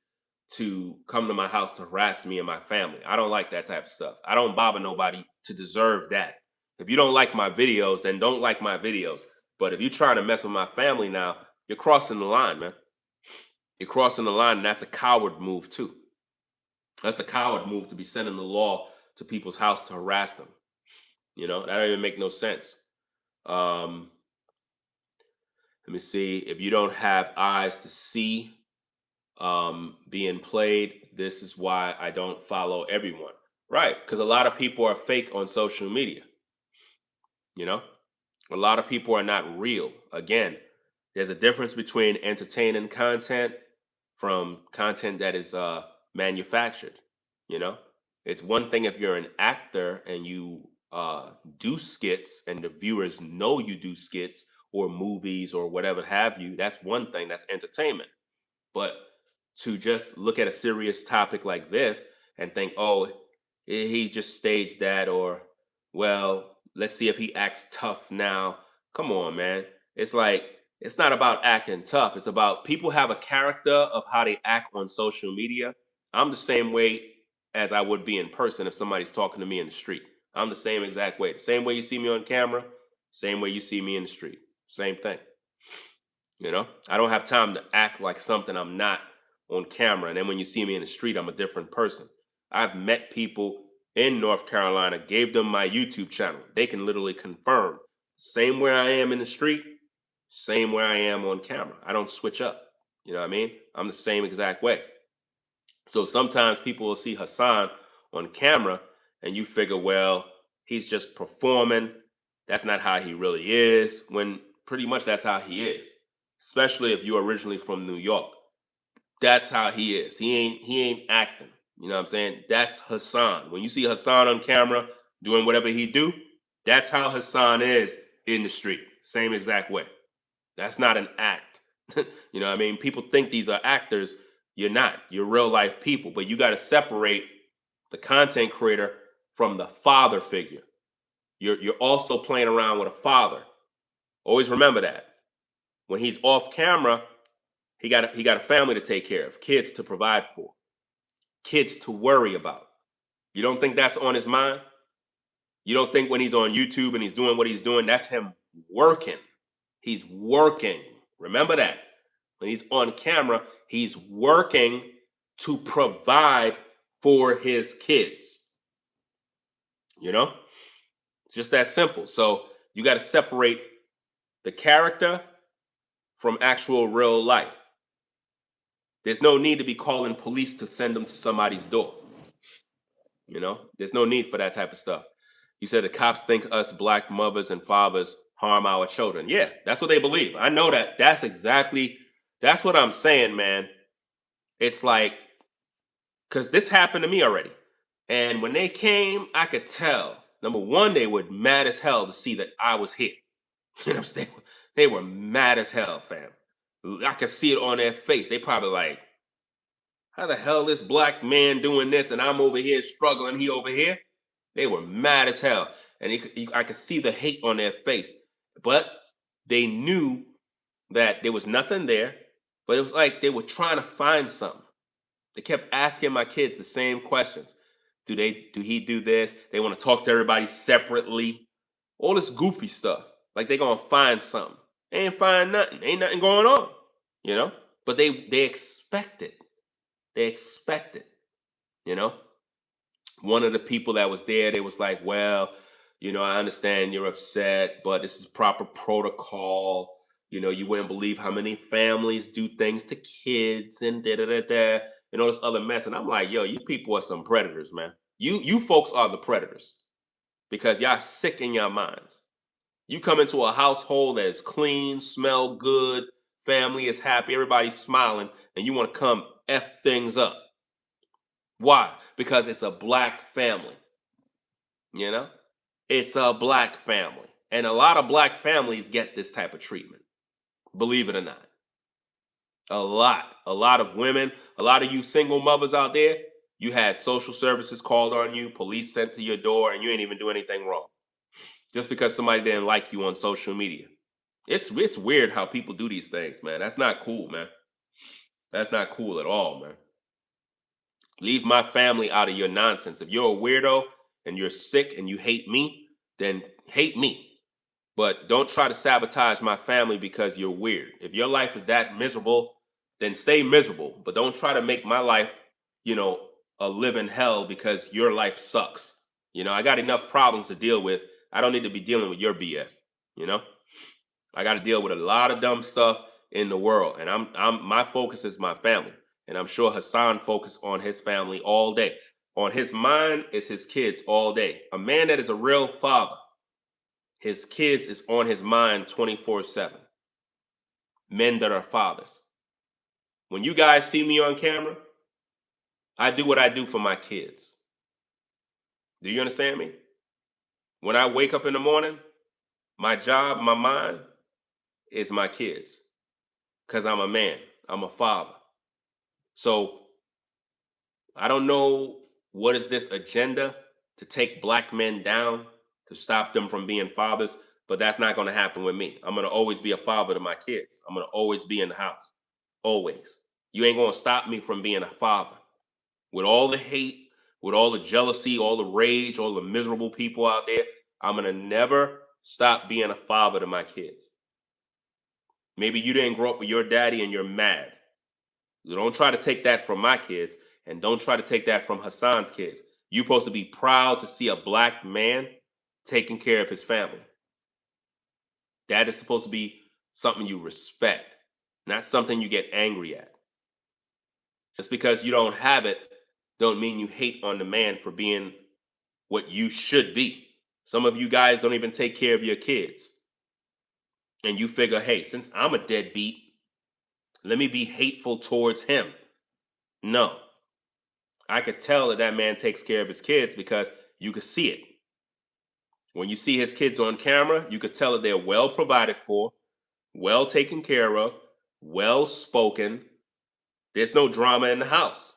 to come to my house to harass me and my family. I don't like that type of stuff. I don't bother nobody to deserve that. If you don't like my videos, then don't like my videos. But if you're trying to mess with my family now, you're crossing the line, man. You're crossing the line, and that's a coward move too. That's a coward move to be sending the law to people's house to harass them. That don't even make no sense. Um, Let me see. If you don't have eyes to see being played, this is why I don't follow everyone. Right. Because a lot of people are fake on social media. You know, a lot of people are not real. Again, there's a difference between entertaining content from content that is manufactured. You know, it's one thing if you're an actor and you do skits and the viewers know you do skits or movies or whatever have you. That's one thing. That's entertainment. But to just look at a serious topic like this and think, oh, he just staged that, or, well, let's see if he acts tough now. Come on, man. It's like, it's not about acting tough. It's about people have a character of how they act on social media. I'm the same way as I would be in person if somebody's talking to me in the street. I'm the same exact way. The same way you see me on camera, same way you see me in the street. Same thing. I don't have time to act like something I'm not on camera. And then when you see me in the street, I'm a different person. I've met people in North Carolina, gave them my YouTube channel. They can literally confirm same where I am in the street, same where I am on camera. I don't switch up. You know what I mean? I'm the same exact way. So sometimes people will see Hassan on camera and you figure, well, he's just performing. That's not how he really is, when pretty much that's how he is. Especially if you're originally from New York. That's how he is. He ain't acting. You know what I'm saying? That's Hassan. When you see Hassan on camera doing whatever he do, that's how Hassan is in the street. Same exact way. That's not an act. You know what I mean? People think these are actors. You're not. You're real life people. But you got to separate the content creator from the father figure. You're also playing around with a father. Always remember that. When he's off camera, he got a family to take care of, kids to provide for, kids to worry about. You don't think that's on his mind? You don't think when he's on YouTube and he's doing what he's doing, that's him working? He's working. Remember that. When he's on camera, he's working to provide for his kids. It's just that simple. So you got to separate the character from actual real life. There's no need to be calling police to send them to somebody's door. There's no need for that type of stuff. You said the cops think us black mothers and fathers harm our children. Yeah, that's what they believe. I know that. That's what I'm saying, man. It's like, because this happened to me already. And when they came, I could tell. Number one, they were mad as hell to see that I was here. You know what I'm saying? They were mad as hell, fam. I could see it on their face. They probably like, how the hell this black man doing this and I'm over here struggling, he over here? They were mad as hell. And I could see the hate on their face. But they knew that there was nothing there. But it was like they were trying to find something. They kept asking my kids the same questions. Do he do this? They want to talk to everybody separately. All this goofy stuff. Like they gonna find something. They ain't find nothing. Ain't nothing going on. But they expect it. They expect it. One of the people that was there, they was like, well, I understand you're upset, but this is proper protocol. You wouldn't believe how many families do things to kids and da da da da, and all this other mess. And I'm like, yo, you people are some predators, man. You folks are the predators because y'all sick in your minds. You come into a household that is clean, smell good, family is happy, everybody's smiling, and you want to come F things up. Why? Because it's a black family. It's a black family. And a lot of black families get this type of treatment. Believe it or not. A lot of women, a lot of you single mothers out there, you had social services called on you, police sent to your door, and you ain't even do anything wrong. Just because somebody didn't like you on social media. It's weird how people do these things, man. That's not cool, man. That's not cool at all, man. Leave my family out of your nonsense. If you're a weirdo and you're sick and you hate me, then hate me. But don't try to sabotage my family because you're weird. If your life is that miserable, then stay miserable. But don't try to make my life, a living hell because your life sucks. I got enough problems to deal with. I don't need to be dealing with your BS, I got to deal with a lot of dumb stuff in the world, and I'm my focus is my family, and I'm sure Hassan focused on his family all day. On his mind is his kids all day. A man that is a real father, his kids is on his mind 24/7. Men that are fathers. When you guys see me on camera, I do what I do for my kids. Do you understand me? When I wake up in the morning, my job, my mind is my kids because I'm a man, I'm a father. So I don't know what is this agenda to take black men down, to stop them from being fathers, but that's not going to happen with me. I'm going to always be a father to my kids. I'm going to always be in the house. Always. You ain't going to stop me from being a father. With all the hate, with all the jealousy, all the rage, all the miserable people out there, I'm going to never stop being a father to my kids. Maybe you didn't grow up with your daddy and you're mad. You don't try to take that from my kids, and don't try to take that from Hassan's kids. You're supposed to be proud to see a black man taking care of his family. That is supposed to be something you respect, not something you get angry at. Just because you don't have it, don't mean you hate on the man for being what you should be. Some of you guys don't even take care of your kids. And you figure, hey, since I'm a deadbeat, let me be hateful towards him. No. I could tell that that man takes care of his kids because you could see it. When you see his kids on camera, you could tell that they're well provided for, well taken care of, well spoken. There's no drama in the house.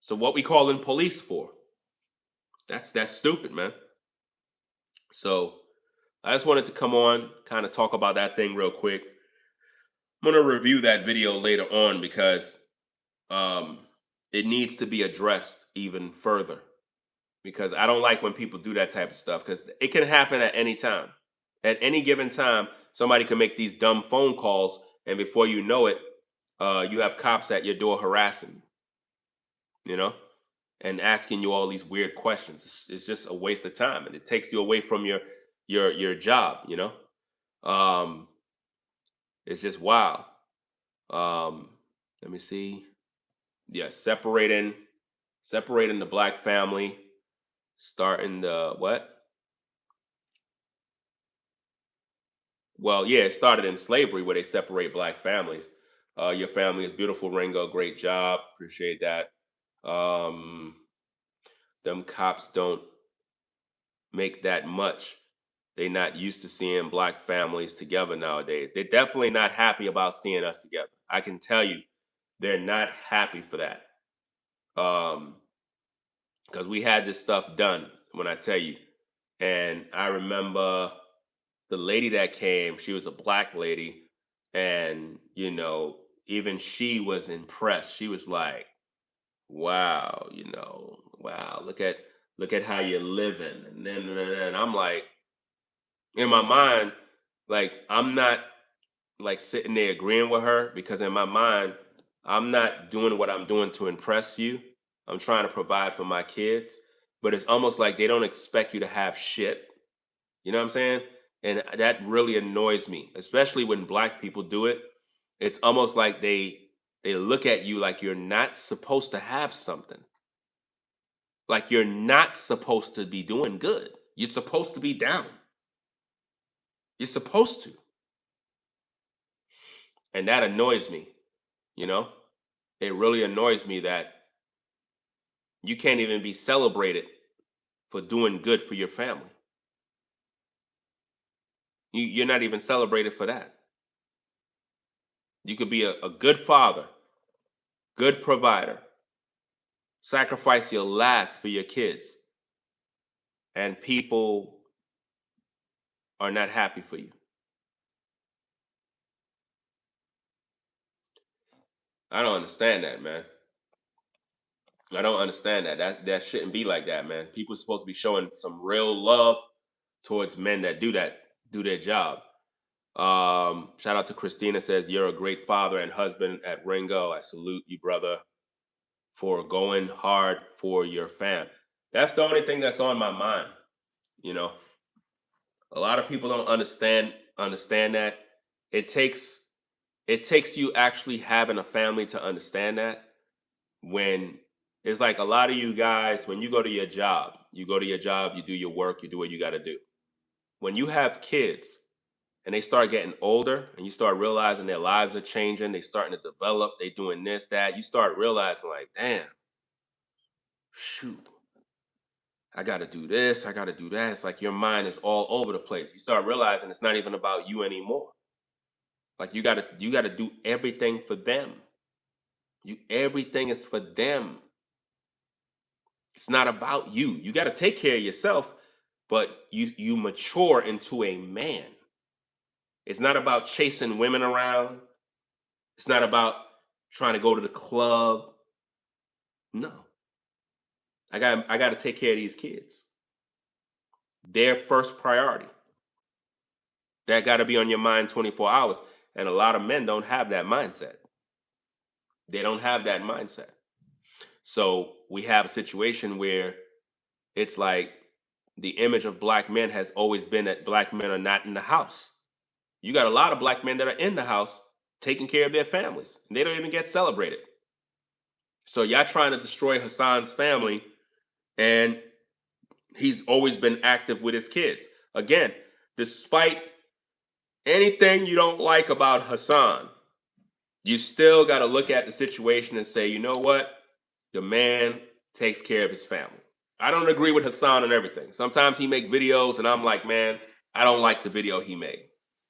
So what we calling police for? That's stupid, man. So I just wanted to come on, kind of talk about that thing real quick. I'm gonna review that video later on because um, it needs to be addressed even further. Because I don't like when people do that type of stuff because it can happen at any time. At any given time, somebody can make these dumb phone calls, and before you know it, you have cops at your door harassing you, and asking you all these weird questions. It's just a waste of time, and it takes you away from your job. Um, it's just wild. Um, let me see. Yeah, separating the black family, starting the what? Well, yeah, it started in slavery where they separate black families. Your family is beautiful, Ringo. Great job. Appreciate that. Um, them cops don't make that much. They not used to seeing black families together nowadays. They're definitely not happy about seeing us together. I can tell you, they're not happy for that. Because we had this stuff done when I tell you. And I remember the lady that came, she was a black lady, and even she was impressed. She was like, "Wow, wow, look at how you're living." And then I'm like, in my mind, like I'm not like sitting there agreeing with her because in my mind, I'm not doing what I'm doing to impress you. I'm trying to provide for my kids, but it's almost like they don't expect you to have shit. You know what I'm saying? And that really annoys me, especially when black people do it. It's almost like they look at you like you're not supposed to have something. Like you're not supposed to be doing good. You're supposed to be down. You're supposed to. And that annoys me, you know? It really annoys me that you can't even be celebrated for doing good for your family. You're not even celebrated for that. You could be a good father, good provider, sacrifice your last for your kids, and people are not happy for you. I don't understand that, man. I don't understand that. That shouldn't be like that, man. People are supposed to be showing some real love towards men that do their job. Shout out to Christina says you're a great father and husband at Ringo. I salute you, brother, for going hard for your fam. That's the only thing that's on my mind, you know. A lot of people don't understand that. It takes you actually having a family to understand that. When it's like a lot of you guys, when you go to your job, you do your work, you do what you got to do. When you have kids and they start getting older and you start realizing their lives are changing, they starting to develop, they doing this, that, you start realizing like, damn, shoot, I got to do this, I got to do that. It's like your mind is all over the place. You start realizing it's not even about you anymore. Like you got to do everything for them. Everything is for them. It's not about you. You got to take care of yourself, but you mature into a man. It's not about chasing women around. It's not about trying to go to the club. No. I got to take care of these kids. Their first priority. That got to be on your mind 24 hours. And a lot of men don't have that mindset. They don't have that mindset. So we have a situation where it's like the image of black men has always been that black men are not in the house. You got a lot of black men that are in the house taking care of their families, and they don't even get celebrated. So y'all trying to destroy Hassan's family, and he's always been active with his kids. Again, despite anything you don't like about Hassan, you still got to look at the situation and say, you know what? The man takes care of his family. I don't agree with Hassan on everything. Sometimes he make videos and I'm like, man, I don't like the video he made.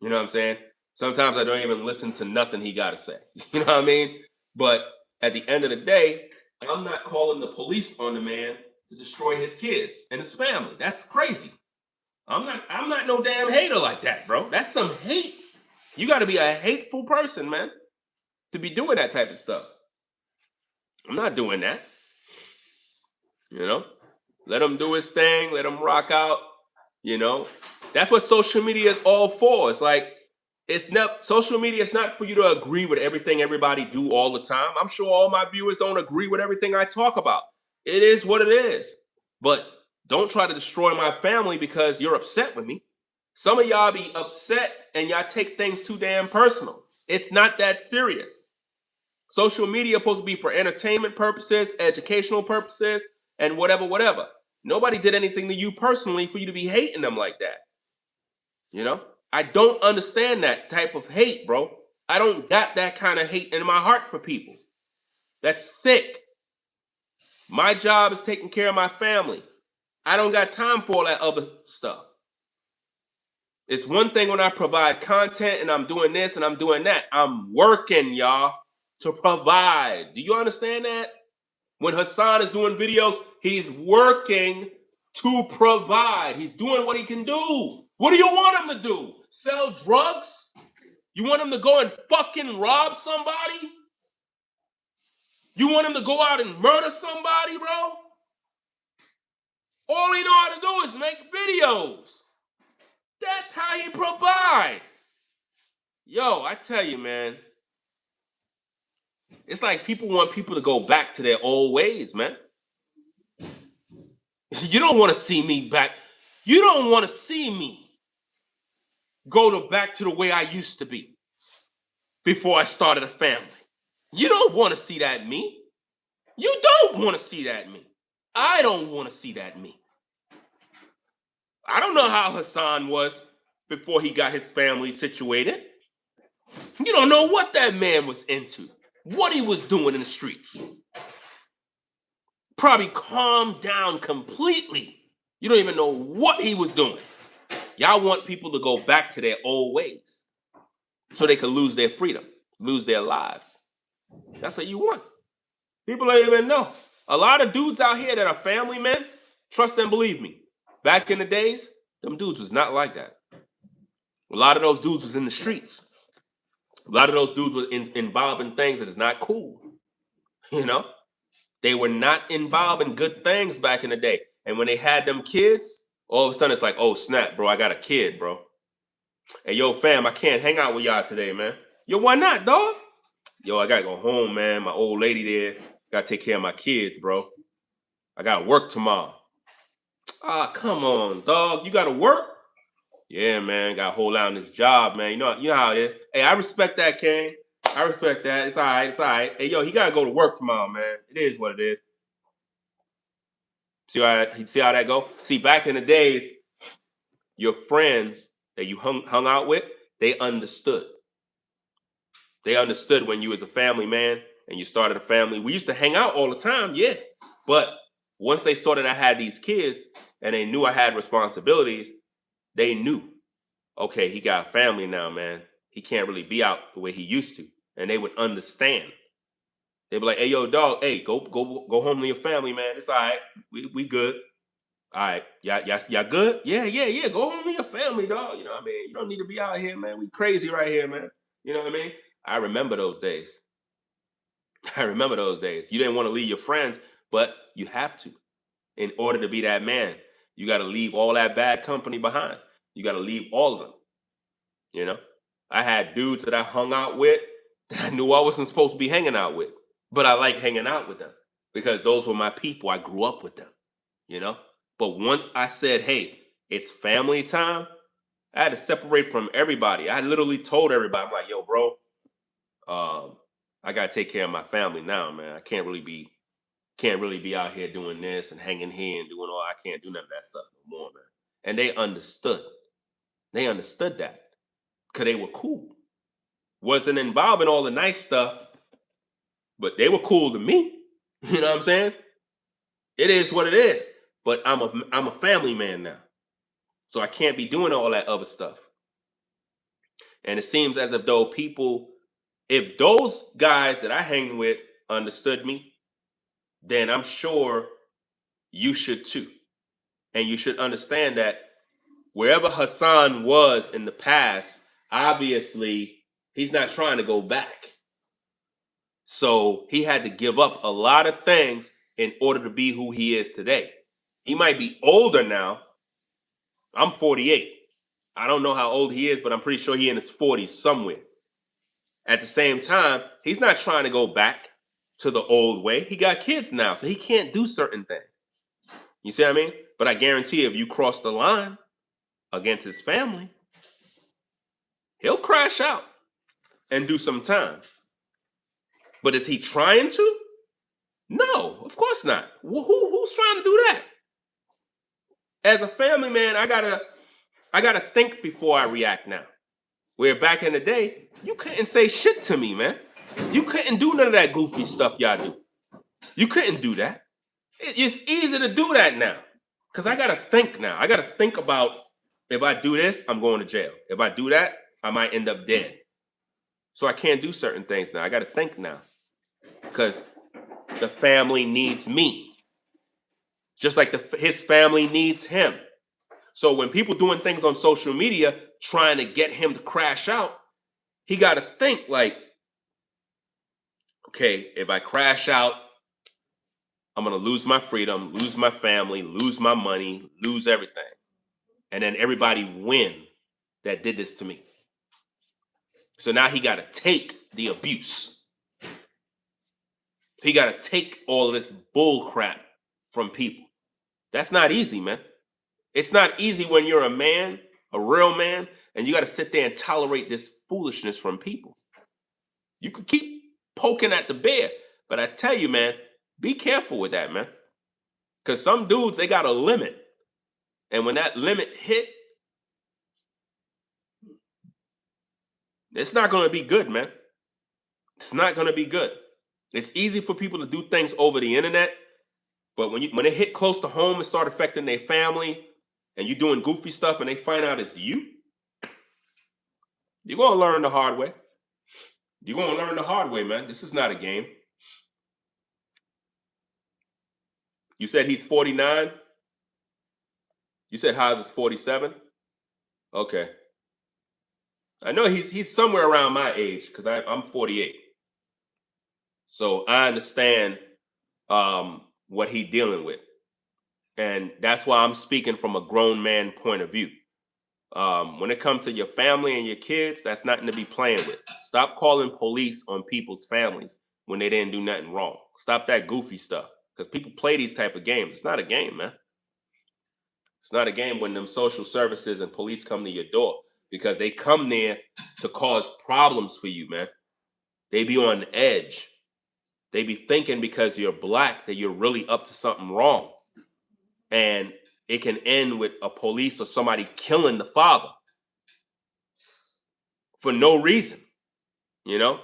You know what I'm saying? Sometimes I don't even listen to nothing he got to say. You know what I mean? But at the end of the day, I'm not calling the police on the man to destroy his kids and his family. That's crazy. I'm not no damn hater like that, bro. That's some hate. You got to be a hateful person, man, to be doing that type of stuff. I'm not doing that. You know? Let him do his thing, let him rock out, you know? That's what social media is all for. It's like social media is not for you to agree with everything everybody do all the time. I'm sure all my viewers don't agree with everything I talk about. It is what it is. But don't try to destroy my family because you're upset with me. Some of y'all be upset and y'all take things too damn personal. It's not that serious. Social media is supposed to be for entertainment purposes, educational purposes, and whatever. Nobody did anything to you personally for you to be hating them like that. You know? I don't understand that type of hate, bro. I don't got that kind of hate in my heart for people. That's sick. My job is taking care of my family. I don't got time for all that other stuff. It's one thing when I provide content and I'm doing this and I'm doing that. I'm working, y'all, to provide. Do you understand that? When Hassan is doing videos, he's working to provide. He's doing what he can do. What do you want him to do? Sell drugs? You want him to go and fucking rob somebody? You want him to go out and murder somebody, bro? All he know how to do is make videos. That's how he provide. Yo, I tell you, man. It's like people want people to go back to their old ways, man. You don't want to see me back. You don't want to see me go back to the way I used to be before I started a family. You don't want to see that me. You don't want to see that me. I don't want to see that me. I don't know how Hassan was before he got his family situated. You don't know what that man was into, what he was doing in the streets. Probably calmed down completely. You don't even know what he was doing. Y'all want people to go back to their old ways so they could lose their freedom, lose their lives. That's what you want. People don't even know. A lot of dudes out here that are family men, trust and believe me, back in the days, them dudes was not like that. A lot of those dudes was in the streets. A lot of those dudes were involved in things that is not cool. You know? They were not involved in good things back in the day. And when they had them kids, all of a sudden it's like, oh, snap, bro, I got a kid, bro. Hey, yo, fam, I can't hang out with y'all today, man. Yo, why not, dog? Yo, I got to go home, man. My old lady there. Got to take care of my kids, bro. I got to work tomorrow. Ah, come on, dog. You got to work? Yeah, man, got to hold down this job, man. You know how it is. Hey, I respect that, King. I respect that. It's all right. It's all right. Hey, yo, he got to go to work tomorrow, man. It is what it is. See how that go? See, back in the days, your friends that you hung out with, they understood. They understood when you was a family man and you started a family. We used to hang out all the time, yeah. But once they saw that I had these kids and they knew I had responsibilities, they knew, okay, he got a family now, man. He can't really be out the way he used to. And they would understand. They'd be like, hey, yo, dog, hey, go home to your family, man. It's all right. We good. All right. Y'all good? Yeah. Go home to your family, dog. You know what I mean? You don't need to be out here, man. We crazy right here, man. You know what I mean? I remember those days. I remember those days. You didn't want to leave your friends, but you have to. In order to be that man, you got to leave all that bad company behind. You got to leave all of them. You know, I had dudes that I hung out with that I knew I wasn't supposed to be hanging out with, but I like hanging out with them because those were my people. I grew up with them, you know. But once I said, hey, it's family time, I had to separate from everybody. I literally told everybody, I'm like, yo, bro, I gotta take care of my family now, man. I can't really be out here doing this and hanging here and doing all. I can't do none of that stuff no more, man. And they understood. They understood that because they were cool. Wasn't involved in all the nice stuff, but they were cool to me. You know what I'm saying? It is what it is. But I'm a family man now, so I can't be doing all that other stuff. And it seems as if though people, if those guys that I hang with understood me, then I'm sure you should too. And you should understand that wherever Hassan was in the past, obviously he's not trying to go back. So he had to give up a lot of things in order to be who he is today. He might be older now. I'm 48. I don't know how old he is, but I'm pretty sure he's in his 40s somewhere. At the same time, he's not trying to go back to the old way. He got kids now, so he can't do certain things. You see what I mean? But I guarantee if you cross the line against his family, he'll crash out and do some time. But is he trying to? No, of course not. Who's trying to do that? As a family man, I gotta think before I react now. Where back in the day, you couldn't say shit to me, man. You couldn't do none of that goofy stuff y'all do. You couldn't do that. It's easy to do that now. Because I gotta think now. I gotta think about if I do this, I'm going to jail. If I do that, I might end up dead. So I can't do certain things now. I gotta think now. Because the family needs me. Just like his family needs him. So when people doing things on social media trying to get him to crash out, he got to think like, okay, if I crash out, I'm going to lose my freedom, lose my family, lose my money, lose everything. And then everybody win that did this to me. So now he got to take the abuse. He got to take all of this bull crap from people. That's not easy, man. It's not easy when you're a man, a real man, and you got to sit there and tolerate this foolishness from people. You could keep poking at the bear, but I tell you, man, be careful with that, man. Because some dudes, they got a limit. And when that limit hit, it's not going to be good, man. It's not going to be good. It's easy for people to do things over the internet, but when it hit close to home and start affecting their family, and you doing goofy stuff, and they find out it's you, you're going to learn the hard way. You're going to learn the hard way, man. This is not a game. You said he's 49. You said Haas is 47. Okay. I know he's somewhere around my age because I'm 48. So I understand what he's dealing with. And that's why I'm speaking from a grown man point of view. When it comes to your family and your kids, that's nothing to be playing with. Stop calling police on people's families when they didn't do nothing wrong. Stop that goofy stuff because people play these type of games. It's not a game, man. It's not a game when them social services and police come to your door, because they come there to cause problems for you, man. They be on edge. They be thinking because you're black that you're really up to something wrong. And it can end with a police or somebody killing the father for no reason, you know?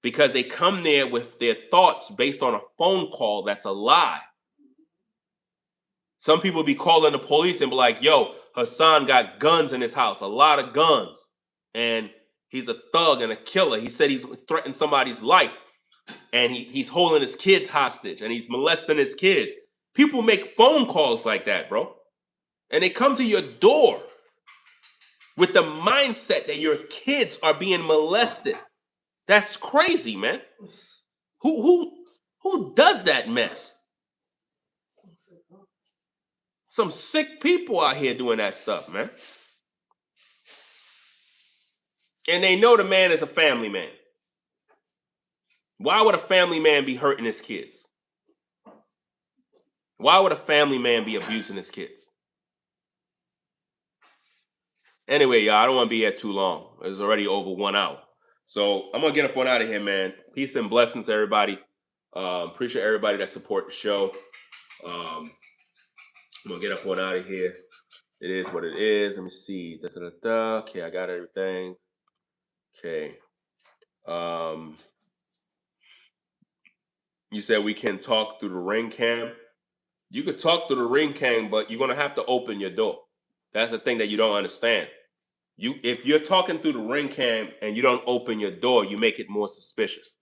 Because they come there with their thoughts based on a phone call that's a lie. Some people be calling the police and be like, yo, Hassan got guns in his house, a lot of guns. And he's a thug and a killer. He said he's threatened somebody's life. And he's holding his kids hostage and he's molesting his kids. People make phone calls like that, bro. And they come to your door with the mindset that your kids are being molested. That's crazy, man. Who does that mess? Some sick people out here doing that stuff, man. And they know the man is a family man. Why would a family man be hurting his kids? Why would a family man be abusing his kids? Anyway, y'all, I don't want to be here too long. It's already over 1 hour. So I'm going to get up on out of here, man. Peace and blessings, everybody. Appreciate everybody that support the show. I'm going to get up on out of here. It is what it is. Let me see. Okay, I got everything. Okay. You said we can talk through the ring cam. You could talk through the ring cam, but you're going to have to open your door. That's the thing that you don't understand. If you're talking through the ring cam and you don't open your door, you make it more suspicious.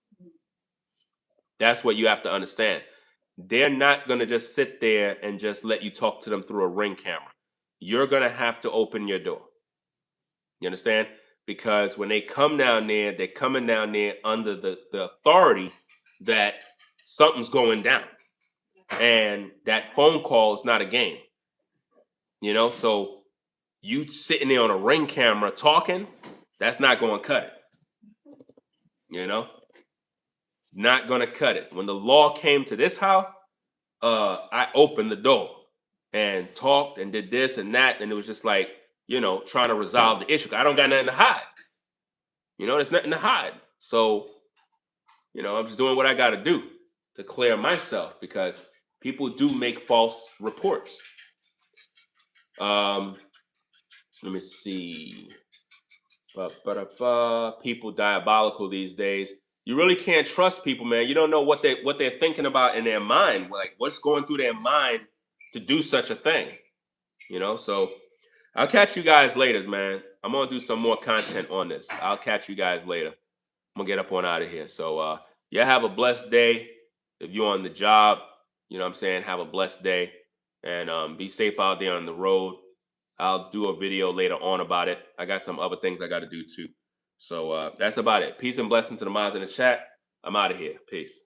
That's what you have to understand. They're not going to just sit there and just let you talk to them through a ring camera. You're going to have to open your door. You understand? Because when they come down there, they're coming down there under the authority that something's going down. And that phone call is not a game. You know, so you sitting there on a ring camera talking, that's not going to cut it. You know? Not going to cut it. When the law came to this house, I opened the door and talked and did this and that. And it was just like, you know, trying to resolve the issue. I don't got nothing to hide. You know, there's nothing to hide. So, you know, I'm just doing what I got to do to clear myself, because people do make false reports. Let me see. People diabolical these days. You really can't trust people, man. You don't know what they're thinking about in their mind, like what's going through their mind to do such a thing. You know, so I'll catch you guys later, man. I'm gonna do some more content on this. I'll catch you guys later. I'm gonna get up on out of here. So yeah, have a blessed day. If you're on the job, you know what I'm saying, have a blessed day. And be safe out there on the road. I'll do a video later on about it. I got some other things I got to do too. So that's about it. Peace and blessings to the minds in the chat. I'm out of here. Peace.